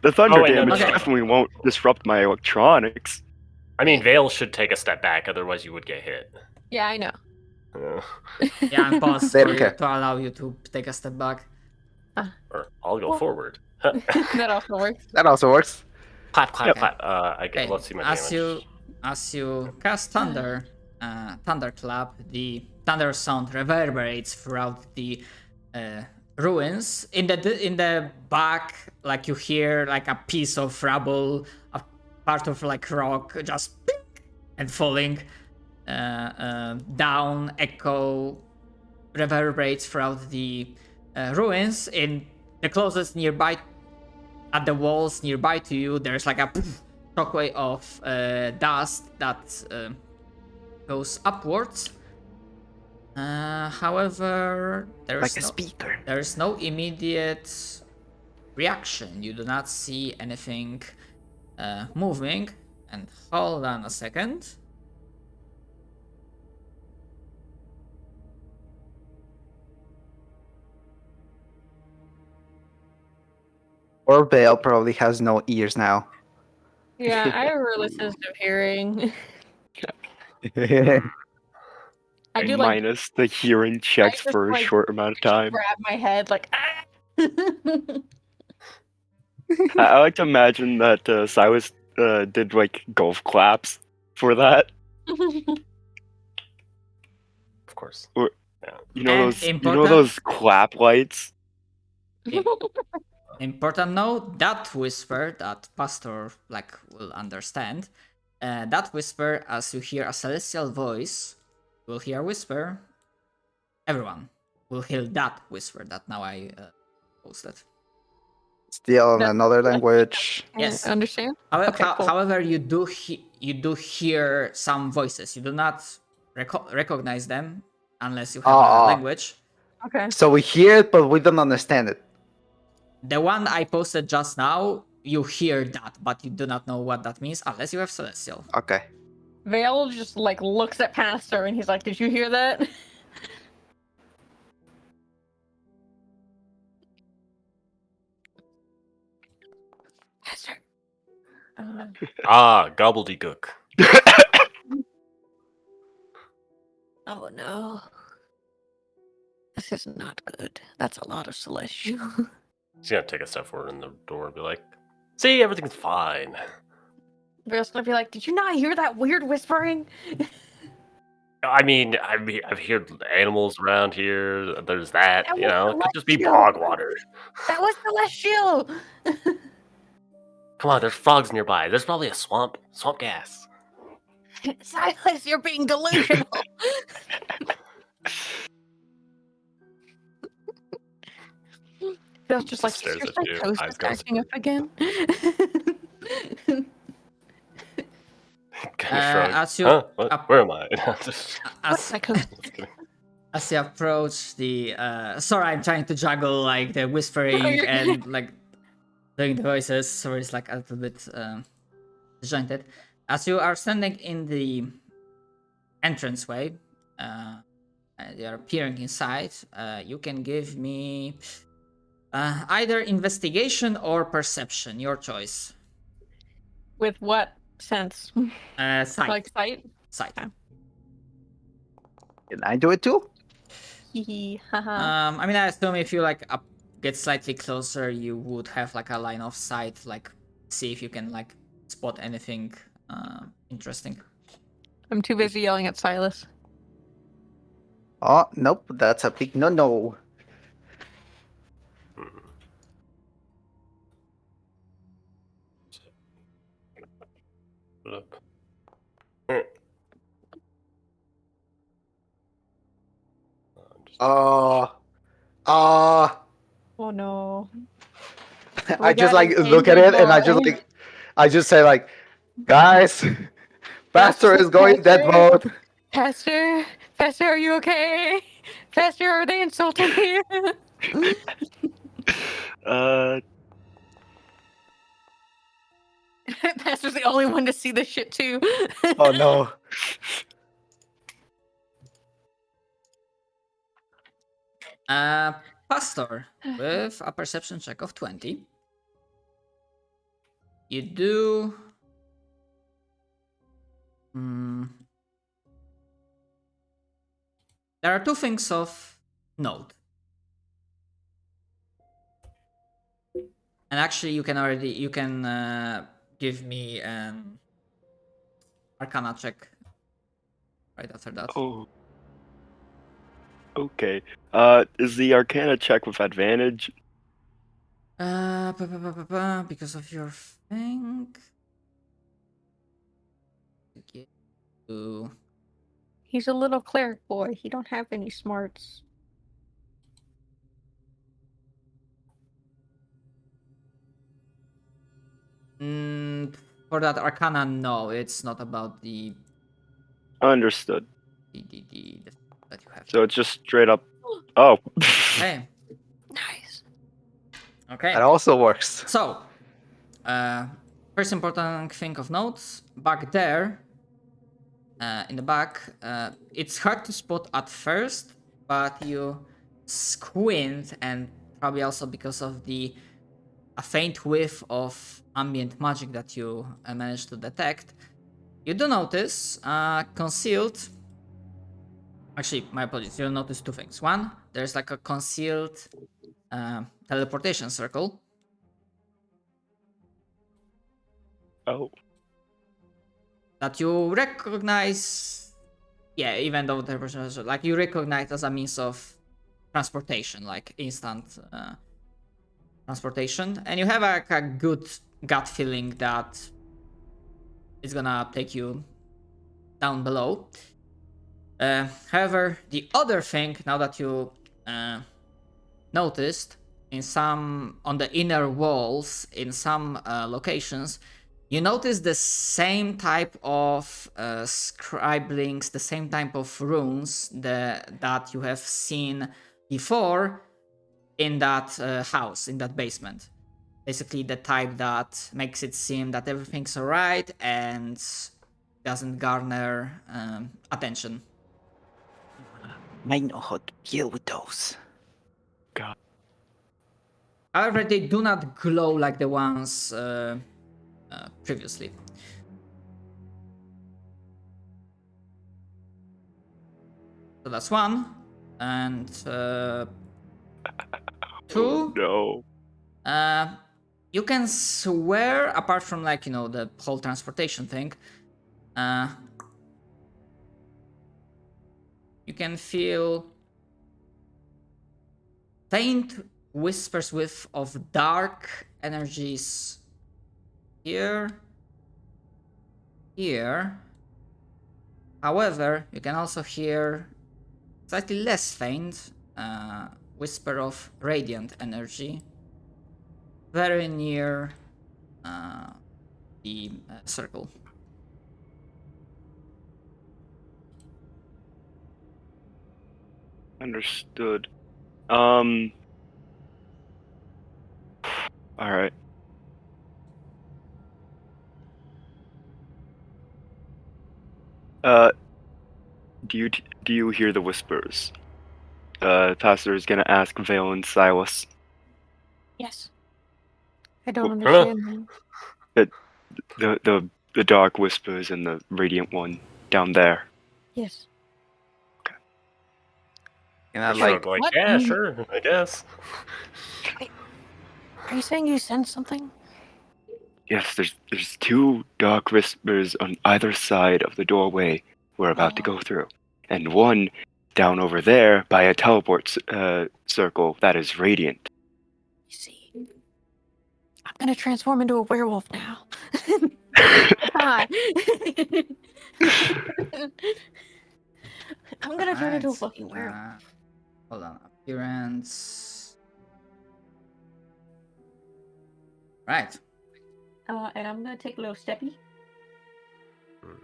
the thunder wait, no, damage no. definitely won't disrupt my electronics. I mean, Vale should take a step back, otherwise you would get hit. Yeah, I know. Yeah, and pause They for don't you care. to allow you to take a step back. Or I'll go Well- forward. That also works. That also works. Clap, clap, Okay. clap. Okay, Let's see my as damage. you cast thunder, thunderclap, the thunder sound reverberates throughout the ruins. In the back, like you hear like a piece of rubble, a part of like rock just pink and falling down. Echo reverberates throughout the ruins. In the closest nearby, at the walls nearby to you, there's like a shockwave of dust that goes upwards. However, Like a speaker. there's no immediate reaction. You do not see anything moving. And hold on a second. Or Bale probably has no ears now. Yeah, I have really sensitive hearing. I do like Minus the hearing checks just, for a like, short amount of time. grab my head like ah. I like to imagine that Silas did like golf claps for that. Of course. You know And those. You know important- those clap lights. Important note, that whisper that Pastor like will understand, that whisper, as you hear a celestial voice, will hear a whisper. Everyone will hear that whisper that now I posted. Still in That's- another language. Yes. Understand? However, Okay, cool. however, you do hear some voices. You do not recognize them unless you have a language. Okay. So we hear it, but we don't understand it. The one I posted just now, you hear that, but you do not know what that means unless you have celestial. Okay. Vale just like looks at Pastor and he's like, "Did you hear that?" Pastor. Oh no. Gobbledygook. Oh no. This is not good. That's a lot of celestial. He's gonna take a step forward in the door and be like, "See, everything's fine." Vale's gonna be like, "Did you not hear that weird whispering?" I mean, I've heard animals around here. There's that, That you was know. It could just be celestial. bog water. That was celestial. Come on, there's frogs nearby. There's probably a swamp gas. Silas, you're being delusional. That's just like, is Stares your at you, eyes psychosis goes- acting up again? Kind of shrug. as you Huh? What? up- Where am I? What as, psychosis? Just kidding. as you approach the sorry, I'm trying to juggle like the whispering you're and like doing the voices, so it's like a little bit disjointed. As you are standing in the entranceway, you're peering inside, you can give me either investigation or perception, your choice. With what sense? Sight. Like sight? Sight. Okay. Can I do it too? Hee haha. I mean, I assume if you like get slightly closer, you would have like a line of sight, like see if you can like spot anything interesting. I'm too busy yelling at Silas. Oh, nope. That's a big no. Put up. Oh. Oh no. I just got like an look at angry it and boy. I just say like, guys, Pastor is going dead mode. Pastor, are you okay? Pastor, are they insulting you? Pastor's the only one to see this shit too. Oh no. Pastor, with a perception check of 20, you do. There are two things of note. And actually, you can give me an Arcana check right after that. Oh. Okay. Is the Arcana check with advantage? Because of your thing. He's a little cleric boy. He don't have any smarts. For that Arcana, no, it's not about the Understood. that you have. So it's just straight up. Oh. Okay. Nice. Okay. That also works. So, first important thing of note, back there, in the back, it's hard to spot at first, but you squint, and probably also because of a faint whiff of ambient magic that you managed to detect, you do notice concealed. Actually, my apologies. You'll notice two things. One, there's like a concealed teleportation circle. Oh. That you recognize, yeah, even though the person is like you recognize as a means of transportation, like instant transportation, and you have a good gut feeling that it's gonna take you down below. However, the other thing, now that you noticed, on the inner walls, in some locations, you notice the same type of scribblings, the same type of runes that you have seen before in that house, in that basement. Basically, the type that makes it seem that everything's alright and doesn't garner attention. I know how to deal with those. God. However, they do not glow like the ones previously. So that's one. And two. No. You can swear, apart from like, the whole transportation thing, you can feel faint whispers of dark energies here. However, you can also hear slightly less faint whisper of radiant energy very near the circle. Understood. All right. Do you hear the whispers? Pastor is gonna ask Vale and Silas. Yes. I don't Huh? understand them. The dark whispers and the radiant one down there. Yes. And I I like, shrug like, what? yeah, sure, I guess. Are you saying you sense something? Yes, there's two dark whispers on either side of the doorway we're about to go through, and one down over there by a teleport circle that is radiant. You see, I'm gonna transform into a werewolf now. Hi. I'm gonna turn into a Alright, fucking werewolf. Hold on, appearance. Right. And I'm gonna take a little steppy.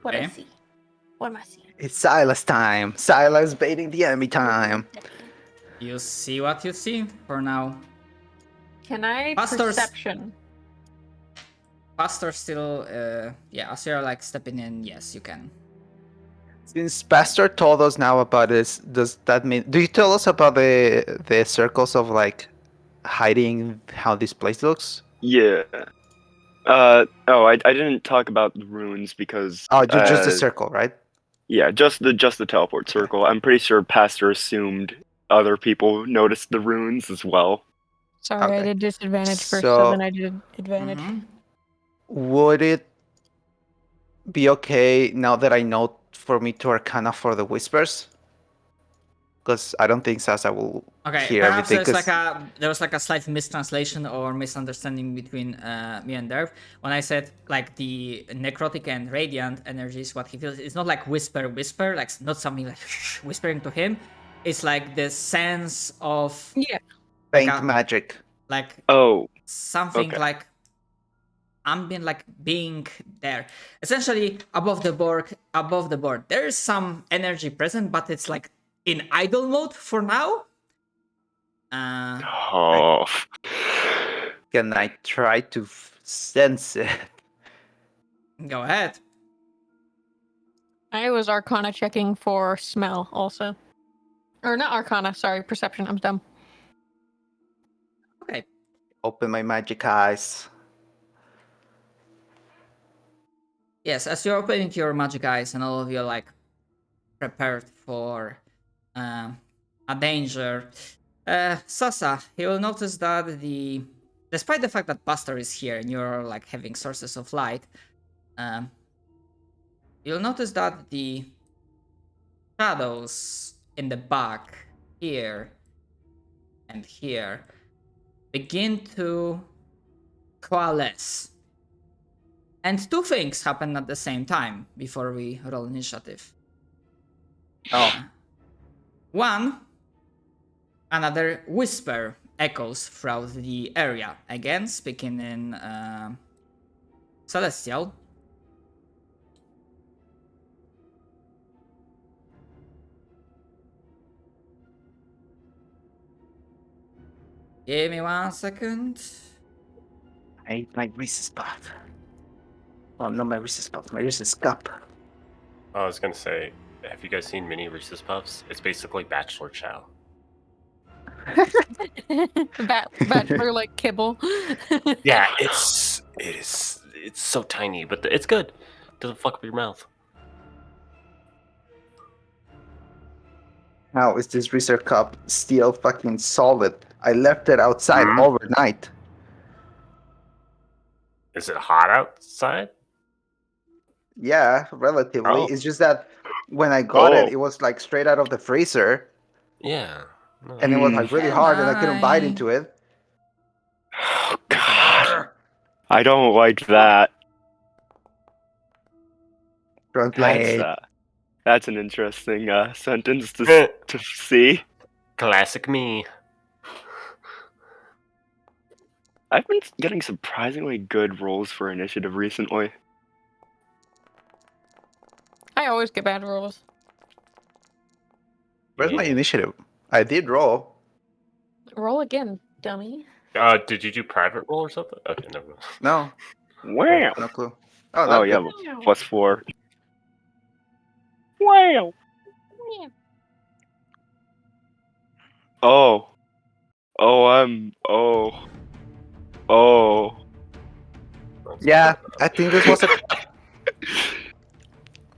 What I Okay. see? What am I seeing? it's Silas time. Silas baiting the enemy time. You see what you see for now. Can I Pastors. perception? Pastor still, yeah, as you're like stepping in, yes, you can. Since Pastor told us now about this, does that mean? Do you tell us about the circles of like hiding how this place looks? Yeah. I didn't talk about the runes because Oh, just the circle, right? yeah, just the teleport Okay. circle. I'm pretty sure Pastor assumed other people noticed the runes as well. Sorry, I Okay. did disadvantage first, So- so then I did advantage. Mhm. Would it be okay now that I know for me to Arcana for the whispers? Because I don't think Sasa will Okay, hear perhaps everything. there was like a slight mistranslation or misunderstanding between me and Derv. When I said like the necrotic and radiant energy is what he feels, it's not like whisper, like not something like whispering to him. It's like the sense of Yeah. Faint like a- magic. like Oh, something okay. like ambient, like being there. Essentially, above the board, there is some energy present, but it's like in idle mode for now. Oh. Can I try to sense it? Go ahead. I was Arcana checking for smell also. Or not Arcana, sorry, perception. I'm dumb. Okay. Open my magic eyes. Yes, as you're opening your magic eyes and all of you are like prepared for a danger, Sasa, you will notice that despite the fact that Buster is here and you're like having sources of light, you'll notice that the shadows in the back here and here begin to coalesce. And two things happen at the same time before we roll initiative. Oh, One, another whisper echoes throughout the area. Again, speaking in Celestial. Give me 1 second. I ate my Reese's Puff. Oh, not my Reese's Puff, my Reese's Cup. I was gonna say, have you guys seen mini Reese's Puffs? It's basically Bachelor Chow. Bachelor like kibble. Yeah, it's so tiny, but it's good. Doesn't fuck up your mouth. How is this Reese's Cup still fucking solid? I left it outside Mhm. overnight. Is it hot outside? Yeah, relatively. Oh. It's just that when I got it, Oh. it was like straight out of the freezer, Yeah. No. and it was like really Am hard, and I couldn't bite I- into it. Oh God, I don't like that. Translate. That's an interesting sentence to see. Classic me. I've been getting surprisingly good rolls for initiative recently. I always get bad rolls. Where's my Yeah. initiative? I did roll. Roll again, dummy. Did you do private roll or something? Okay, never mind. No, Wow. no clue. Oh, Oh that's yeah, good. +4. Wow. Oh. Oh. Yeah, I think this was a.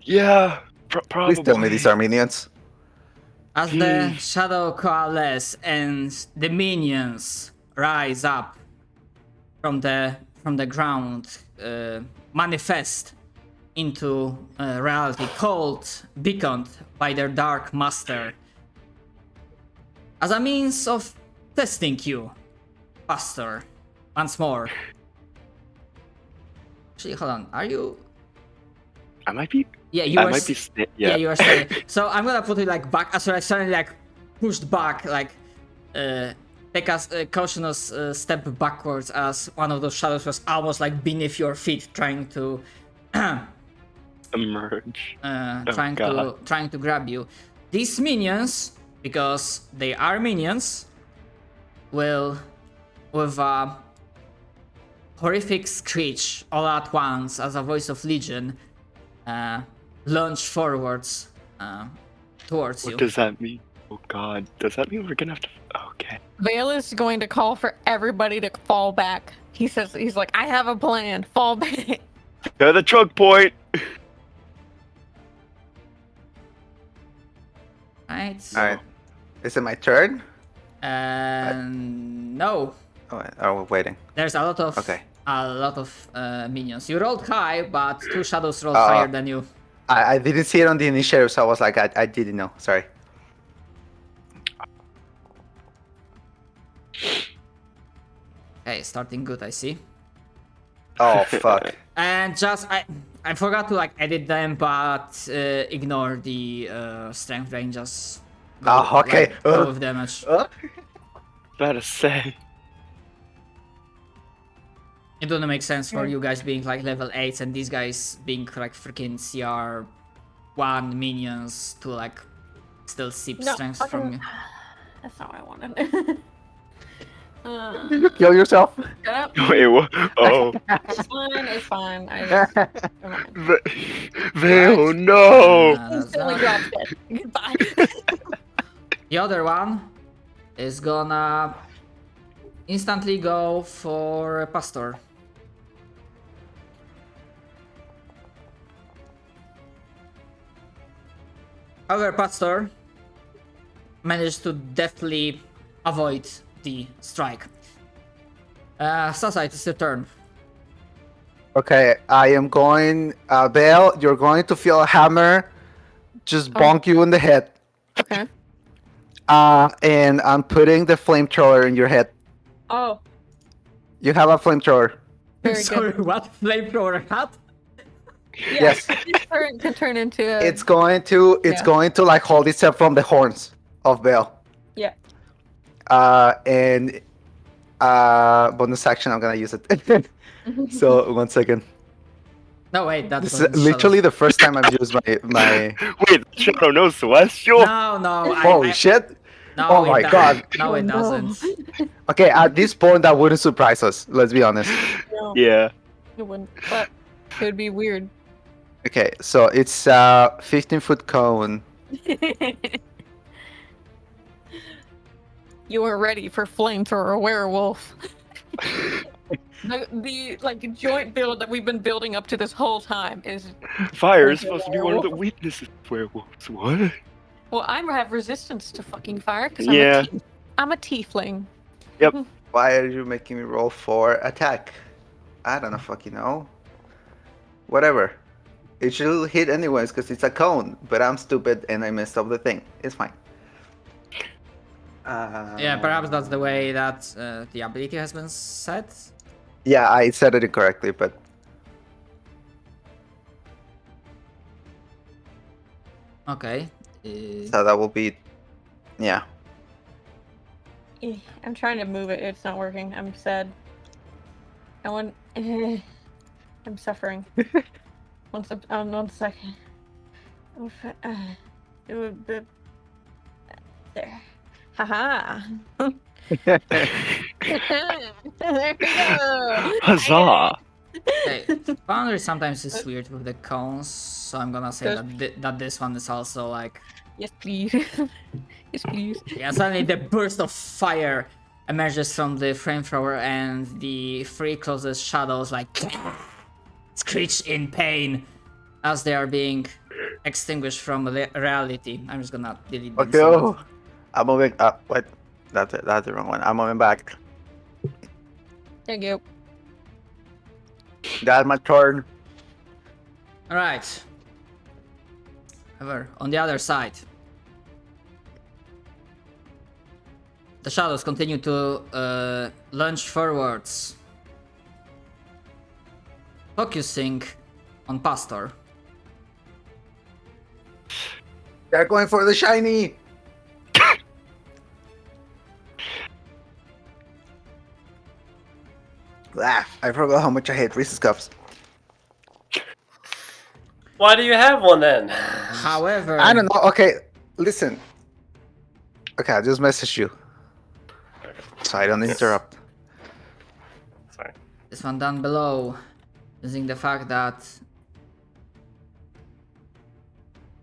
Yeah. Probably. Please tell me these are minions. As the shadow coalesce and the minions rise up from the ground, manifest into reality, called, beaconed by their dark master, as a means of testing you, Pastor, once more. Actually, hold on. Are you? I might be. Yeah, you I are. might be. Yeah, you are staying. So I'm gonna put it like back. So I suddenly like pushed back, like take a cautious step backwards as one of those shadows was almost like beneath your feet, trying to Emerge. trying to grab you. These minions, because they are minions, will with a horrific screech all at once as a voice of Legion lunge forwards towards you. What does that mean? Oh god, does that mean we're gonna have to? Okay. Vale is going to call for everybody to fall back. He's like, I have a plan. Fall back. To the choke point. Right. Alright. Is it my turn? No. Oh, we're waiting. There's a lot of Okay. minions. You rolled high, but 2 shadows rolled higher than you. I didn't see it on the initiative, so I was like, I didn't know. Sorry. Okay, starting good, I see. Oh, fuck. And just I forgot to like edit them, but ignore the strength range. Just go, Okay. like, go with damage. About to say. It doesn't make sense for you guys being like level 8s and these guys being like freaking CR1 minions to like still sip strength from you. That's not what I wanted. Did you kill yourself? Shut up. Wait, what? Oh. It's fine. It's fine. I just, never mind. Vale, no! That's Instantly not- dropped it. Goodbye. The other one is gonna instantly go for Pastor. However, Pastor managed to deftly avoid the strike. Sasa, it's your turn. Okay, I am going. Bale, you're going to feel a hammer just bonk you in the head. Okay. And I'm putting the flamethrower in your head. Oh, You have a flamethrower. very Sorry, good. what? Flamethrower hat? Yes. This turn can turn into. It's going to. It's Yeah. going to like hold itself from the horns of Bale. Yeah. And bonus action. I'm gonna use it. So 1 second. No, wait, that's This is literally the first time I've used my. Wait, Shadow no celestial? No, Holy shit! No, Oh it my doesn't. God. No, it Oh, no. doesn't. Okay, at this point that wouldn't surprise us. Let's be honest. No, Yeah. it wouldn't. But it would be weird. Okay, so it's 15-foot cone. You are ready for flamethrower werewolf. the like joint build that we've been building up to this whole time is. Fire is supposed to be one of the weaknesses of werewolves. What? Well, I have resistance to fucking fire because Yeah. I'm a tiefling. Why are you making me roll for attack? I don't know, fucking know. Whatever. It should hit anyways because it's a cone, but I'm stupid and I messed up the thing. It's fine. Yeah, perhaps that's the way that the ability has been set. Yeah, I said it incorrectly, but Okay. so that will be, yeah. I'm trying to move it. It's not working. I'm sad. I want. I'm suffering. One second. It would be there. Haha. There we go. Huzzah! Okay. Boundary sometimes is weird with the cones, so I'm gonna say that this one is also like. Yes, please. Yes, please. Yeah, suddenly the burst of fire emerges from the flamethrower, and the 3 closest shadows like screech in pain as they are being extinguished from reality. I'm just gonna delete them. Okay, oh, I'm moving up. Wait, that's it. That's the wrong one. I'm moving back. Thank you. That's my turn. All right. However, on the other side, the shadows continue to lunge forwards, focusing on Pastor. They're going for the shiny. I forgot how much I hate Reese's cups. Why do you have one then? However, I don't know. Okay, listen. Okay, I'll just message you so I don't interrupt. Sorry. This one down below, using the fact that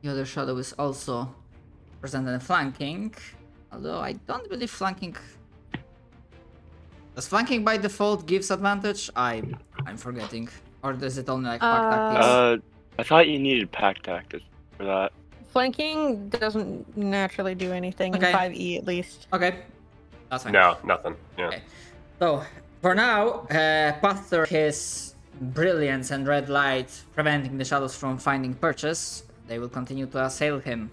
the other shadow is also present and flanking. Although I don't believe flanking. Does flanking by default gives advantage? I'm forgetting. Or does it only like pack tactics? I thought you needed pack tactics for that. Flanking doesn't naturally do anything Okay. in 5e at least. Okay, that's fine. No, nothing. Yeah. Okay. So for now, Pastor his brilliance and red light preventing the shadows from finding purchase. They will continue to assail him.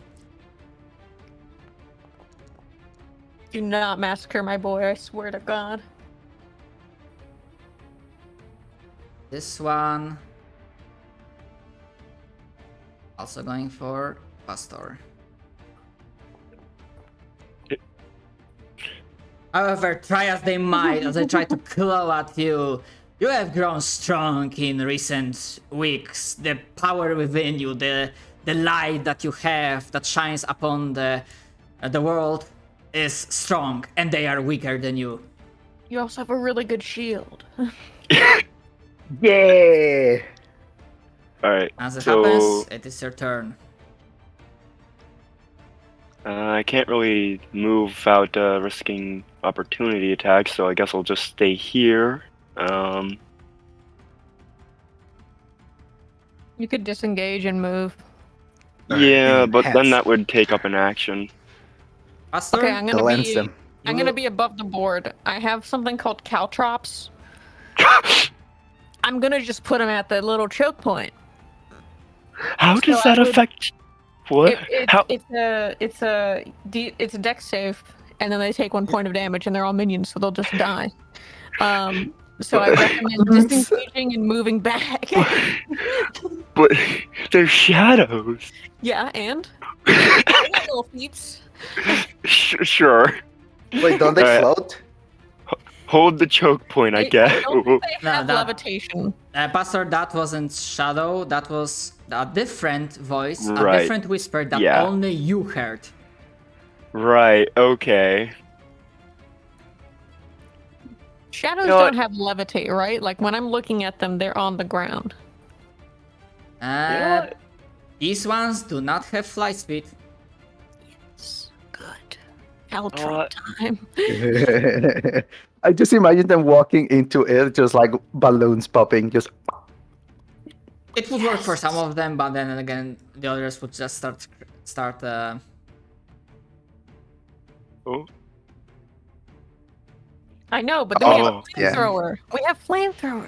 Do not massacre my boy, I swear to God. This one also going for Pastor. However, try as they might, as they try to claw at you, you have grown strong in recent weeks. The power within you, the light that you have that shines upon the world is strong, and they are weaker than you. You also have a really good shield. Yeah. All right. As it so happens, it is your turn. I can't really move without risking opportunity attacks, so I guess I'll just stay here. You could disengage and move. Yeah, but then Hats. that would take up an action. Pastor? Okay, I'm The gonna lens be them. I'm gonna be above the board. I have something called caltrops. I'm gonna just put them at the little choke point. How does So I that would- affect? What? How? It's a dex save, and then they take 1 point of damage, and they're all minions, so they'll just die. So I recommend disengaging and moving back. But they're shadows. Yeah, and they got little feats. Sure. Wait, don't they Alright. float? Hold the choke point, I I guess. don't think they No, have that- levitation. Pastor, that wasn't Shadow, that was a different voice, a Right. different whisper that Yeah. only you heard. Right. Okay. Shadows You know don't what? have levitate, right? Like when I'm looking at them, they're on the ground. what? These ones do not have flight speed. Yes, good. Caltrop time. I just imagine them walking into it, just like balloons popping, just. It would work for some of them, but then again, the others would just start. Oh. I know, but then we have a Oh, yeah. flamethrower. We have flamethrower.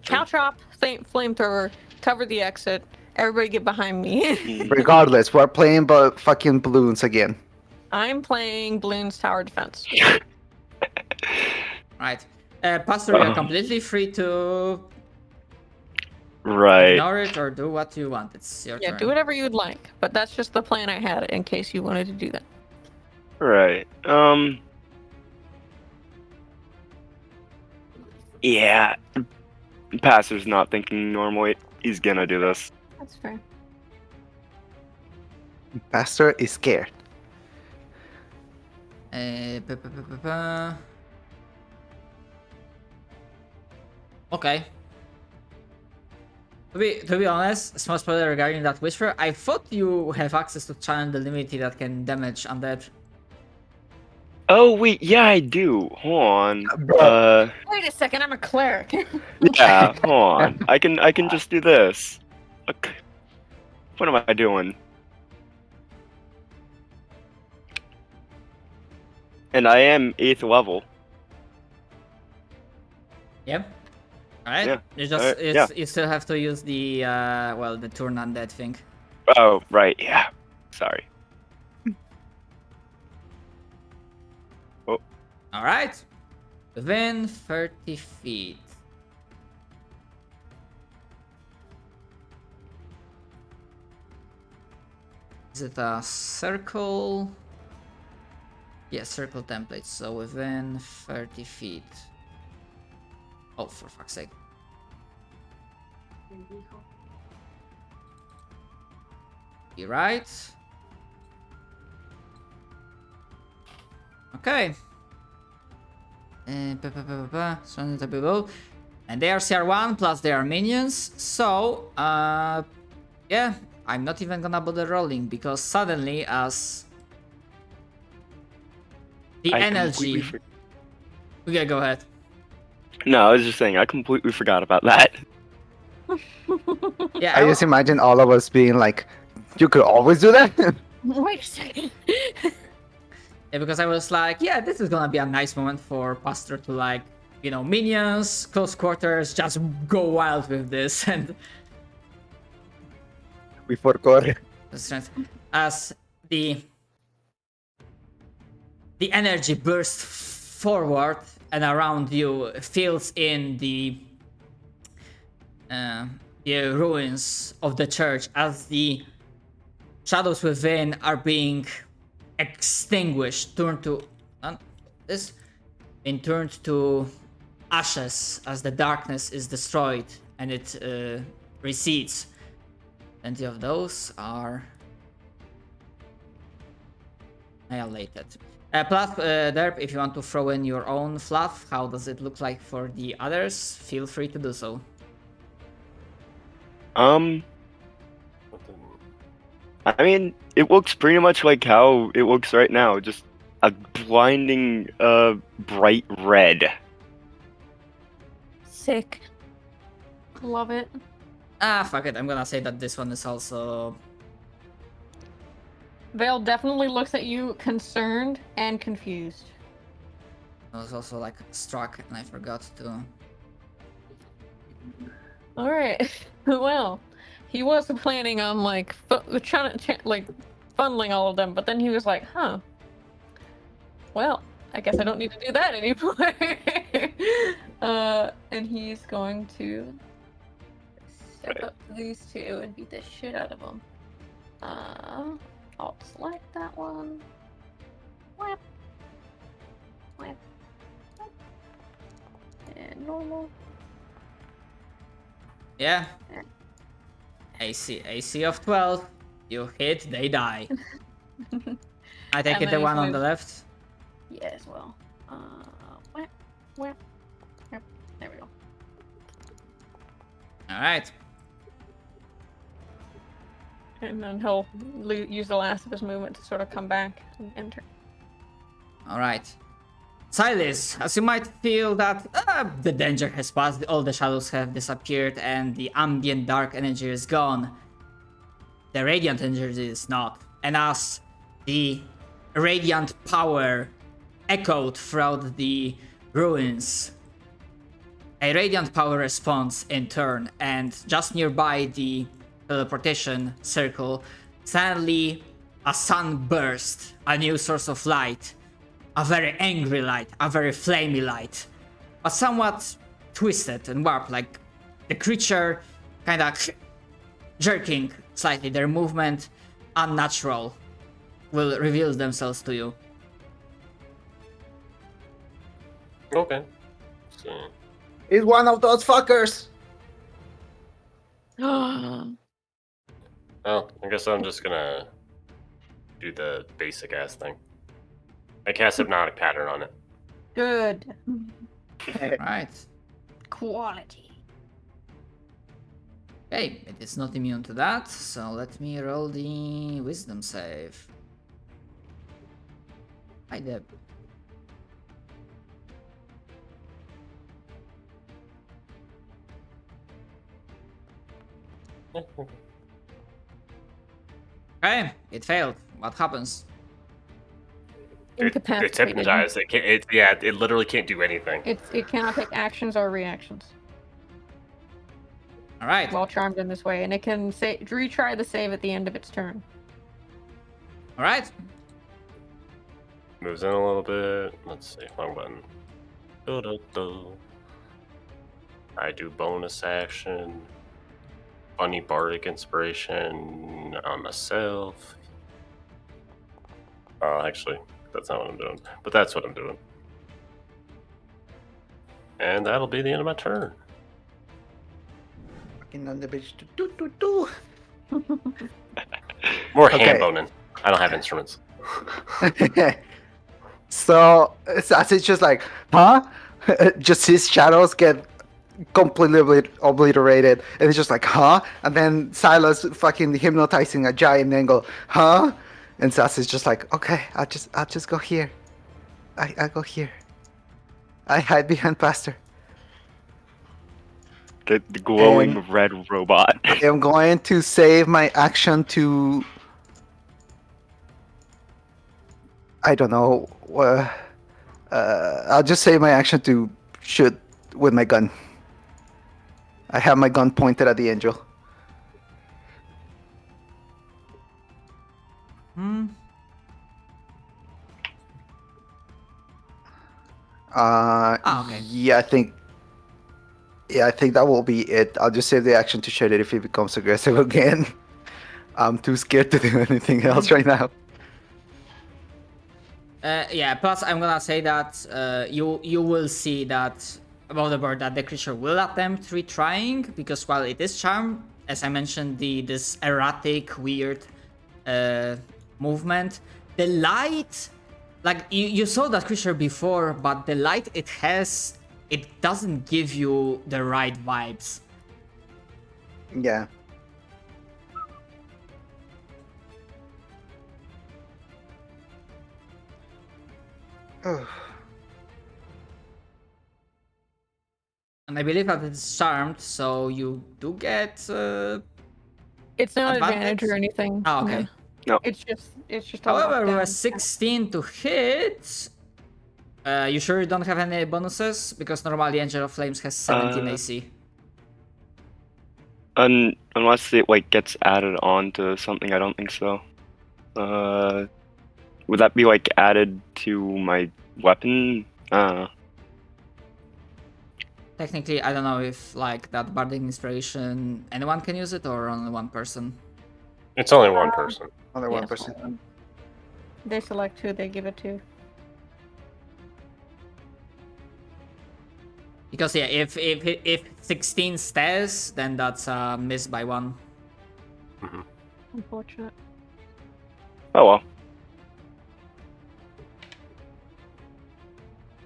Caltrop, flamethrower, cover the exit. Everybody get behind me. Regardless, we're playing but fucking balloons again. I'm playing Bloons Tower Defense. Right. Pastor, you're Uh-huh. completely free to Right. ignore it or do what you want. It's your Yeah, turn. do whatever you'd like. But that's just the plan I had in case you wanted to do that. Right. Yeah. Pastor's not thinking normally. He's gonna do this. That's fair. Pastor is scared. Pa- pa- pa- pa- pa. Okay. To be honest, small spoiler regarding that whisper, I thought you have access to channel the limity that can damage undead. Oh wait, yeah, I do. Hold on. Bro. Wait a second, I'm a cleric. Yeah, hold on. I can just do this. Okay. What am I doing? And I am 8th level. Yep. Alright. Yeah, You just alright, it's, you still have to use the the turn undead thing. Oh, right, yeah. Sorry. Alright. Within 30 feet. Is it a circle? Yes, circle template. So within 30 feet. Oh, for fuck's sake. You're right. Okay. Surrounding the below. And they are CR1 plus they are minions. So, yeah, I'm not even gonna bother rolling because suddenly, as the I energy. completely Okay, go ahead. No, I was just saying, I completely forgot about that. Yeah, I just imagine all of us being like, you could always do that? Wait a second. yeah, because I was like, yeah, this is gonna be a nice moment for Pastor to like, you know, minions, close quarters, just go wild with this and We forgot. as the energy bursts forward and around you fills in the ruins of the church as the shadows within are being extinguished, turned to turned to ashes as the darkness is destroyed and it recedes. Plenty of those are annihilated. Plus, Derp, if you want to throw in your own fluff, how does it look like for the others? Feel free to do so. I mean, it looks pretty much like how it looks right now, just a blinding, bright red. Sick. Love it. Fuck it. I'm gonna say that this one is also. Vale definitely looks at you concerned and confused. I was also like struck, and I forgot to. All right. Well, he was planning on like trying to like funneling all of them, but then he was like, "Huh. Well, I guess I don't need to do that anymore." And he's going to step up to these two and beat the shit out of them. I'll select that one. Whap. Whap. Whap. And normal. Yeah. AC of 12. You hit, they die. I take And it the then one he's on the gonna- left. Yeah, as well. Whap. Whap. Whap. There we go. All right. And then he'll use the last of his movement to sort of come back and enter. All right. Silas, as you might feel that the danger has passed, all the shadows have disappeared, and the ambient dark energy is gone, the radiant energy is not. And as the radiant power echoed throughout the ruins, a radiant power responds in turn, and just nearby the teleportation circle, suddenly a sun burst, a new source of light. A very angry light, a very flamey light, but somewhat twisted and warped, like the creature kind of jerking slightly, their movement unnatural, will reveal themselves to you. Okay. So, He's one of those fuckers. well, I guess I'm just gonna do the basic ass thing. I cast Hypnotic Pattern on it. Good. Right. Quality. Okay, it is not immune to that, so let me roll the wisdom save. Hi, Deb. Okay, it failed. What happens? It's Incapacitated. hypnotized. It literally can't do anything. It cannot take actions or reactions All right. while charmed in this way, and it can retry the save at the end of its turn. All right. Moves in a little bit. Let's see. Wrong button. I do bonus action. Funny bardic inspiration on myself. Actually, that's not what I'm doing. But that's what I'm doing. And that'll be the end of my turn. Fucking on the bitch. Do. More Okay. hand boning. I don't have instruments. So Assassin's just like, huh? Just his shadows get completely obliterated, and it's just like, huh? And then Silas fucking hypnotizing a giant and go, huh? And Assassin's just like, okay, I'll just go here. I go here. I hide behind Pastor. The glowing And- red robot. I'm going to save my action to. I don't know. I'll just save my action to shoot with my gun. I have my gun pointed at the angel. Hmm. Okay. Yeah, I think. Yeah, I think that will be it. I'll just save the action to shoot it if it becomes aggressive again. I'm too scared to do anything else right now. Yeah. Plus, I'm gonna say that you will see that above the board that the creature will attempt retrying, because while it is charmed, as I mentioned, this erratic, weird movement, the light, like you saw that creature before, but the light it has, it doesn't give you the right vibes. Yeah. And I believe that it's charmed, so you do get. It's not advantage Advantage? or anything. Ah, okay. No. It's just a However, lockdown. with 16 to hit, you sure you don't have any bonuses? Because normally Angel of Flames has 17 AC. Unless it like gets added on to something, I don't think so. Would that be like added to my weapon? Technically, I don't know if like that Bardic Inspiration, anyone can use it or only one person. It's only one person. Only Yeah, 1%. They select who they give it to. Because yeah, if 16 stays, then that's a miss by one. Unfortunate. Oh well.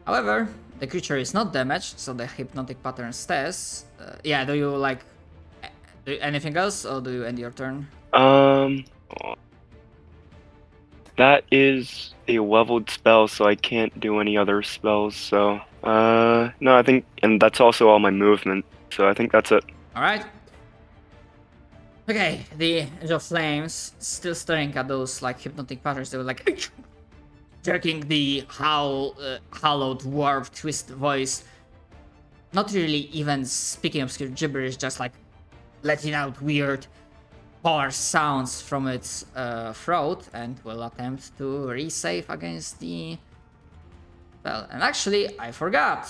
However, the creature is not damaged, so the hypnotic pattern stays. Yeah, do you like do anything else, or do you end your turn? That is a leveled spell, so I can't do any other spells. So, no, I think, and that's also all my movement. So I think that's it. All right. Okay, the Angel of Flames still staring at those like hypnotic patterns. They were like jerking the hollowed, warped, twisted voice. Not really even speaking obscure gibberish, just like letting out weird, harsh sounds from its throat, and will attempt to resave against the spell. And actually, I forgot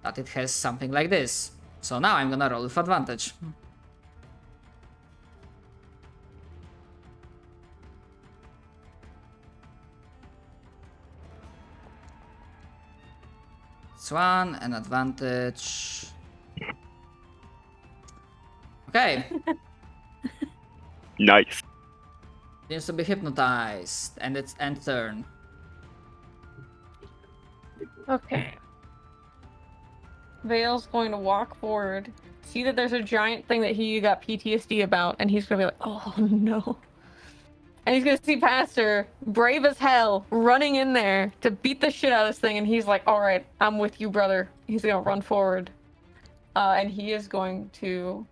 that it has something like this. So now I'm gonna roll with advantage. This one, an advantage. Okay, Nice. seems to be hypnotized, and it's end turn. Okay. Vale's going to walk forward, see that there's a giant thing that he got PTSD about, and he's gonna be like, oh no. And he's gonna see Pastor, brave as hell, running in there to beat the shit out of this thing, and he's like, alright, I'm with you, brother. He's gonna run forward. And he is going to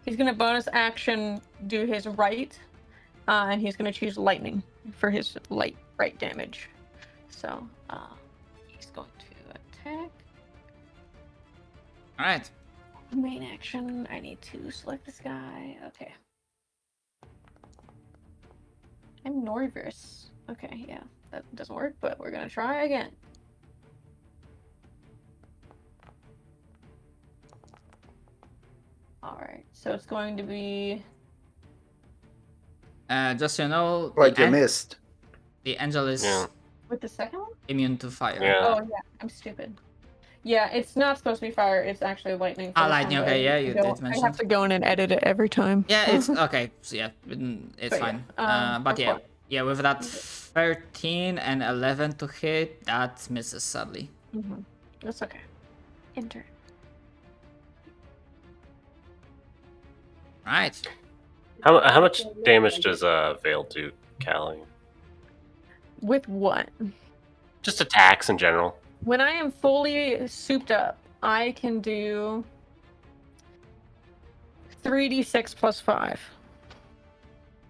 he's gonna bonus action do his right, and he's gonna choose lightning for his right damage. So he's going to attack. Alright. Main action, I need to select this guy. Okay. I'm nervous. Okay, yeah, that doesn't work, but we're gonna try again. Alright, so it's going to be... Just so you know, Like you missed. the angel is Yeah. with the second one? immune to fire. Yeah. Oh yeah, I'm stupid. Yeah, it's not supposed to be fire. It's actually lightning. Ah, for this lightning, one, but okay, I yeah, have you to go- did I mention. have to go in and edit it every time. Yeah, it's okay. So yeah, it's But yeah, fine. But go yeah, for it. yeah, with that 13 and 11 to hit, that misses sadly. That's okay. Enter. Right. How much damage does Veil do, Callie? With what? Just attacks in general. When I am fully souped up, I can do 3d6 plus 5.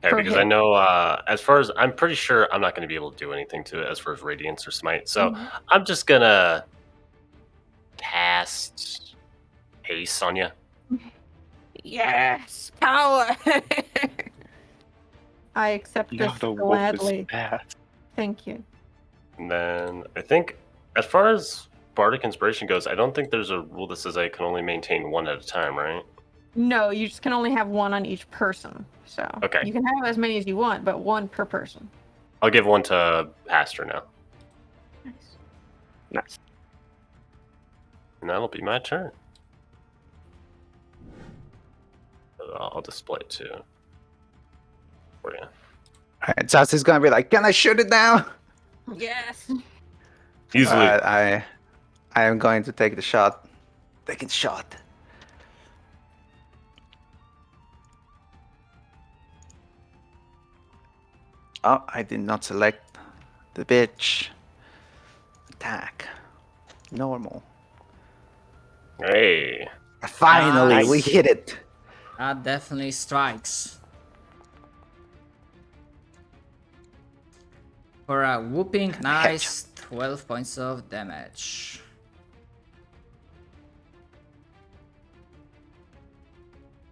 Okay, Per because hit. I know as far as I'm pretty sure I'm not going to be able to do anything to it as far as Radiance or Smite. So I'm just gonna cast Haste on you. Yes, power. I accept Yeah, this the wolf is gladly. bad. Thank you. And then I think as far as Bardic Inspiration goes, I don't think there's a rule that says I can only maintain one at a time, right? No, you just can only have one on each person. So Okay. you can have as many as you want, but one per person. I'll give one to Pastor now. Nice. Nice. And that'll be my turn. I'll display it too. For you. Alright, Zaz is gonna be like, can I shoot it now? Yes. Easily. I am going to take the shot. Take the shot. Oh, I did not select the bitch. Attack. Normal. Hey. Finally, we Nice. hit it. That definitely strikes. For a whooping nice 12 points of damage.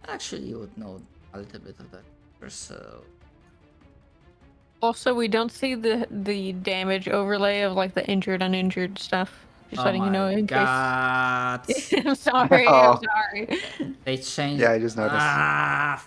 Actually, you would know a little bit of that. So Also, we don't see the damage overlay of like the injured, uninjured stuff. Just letting you know in God. case. I'm sorry. Oh. I'm sorry. They changed. Yeah, I just noticed. Ah,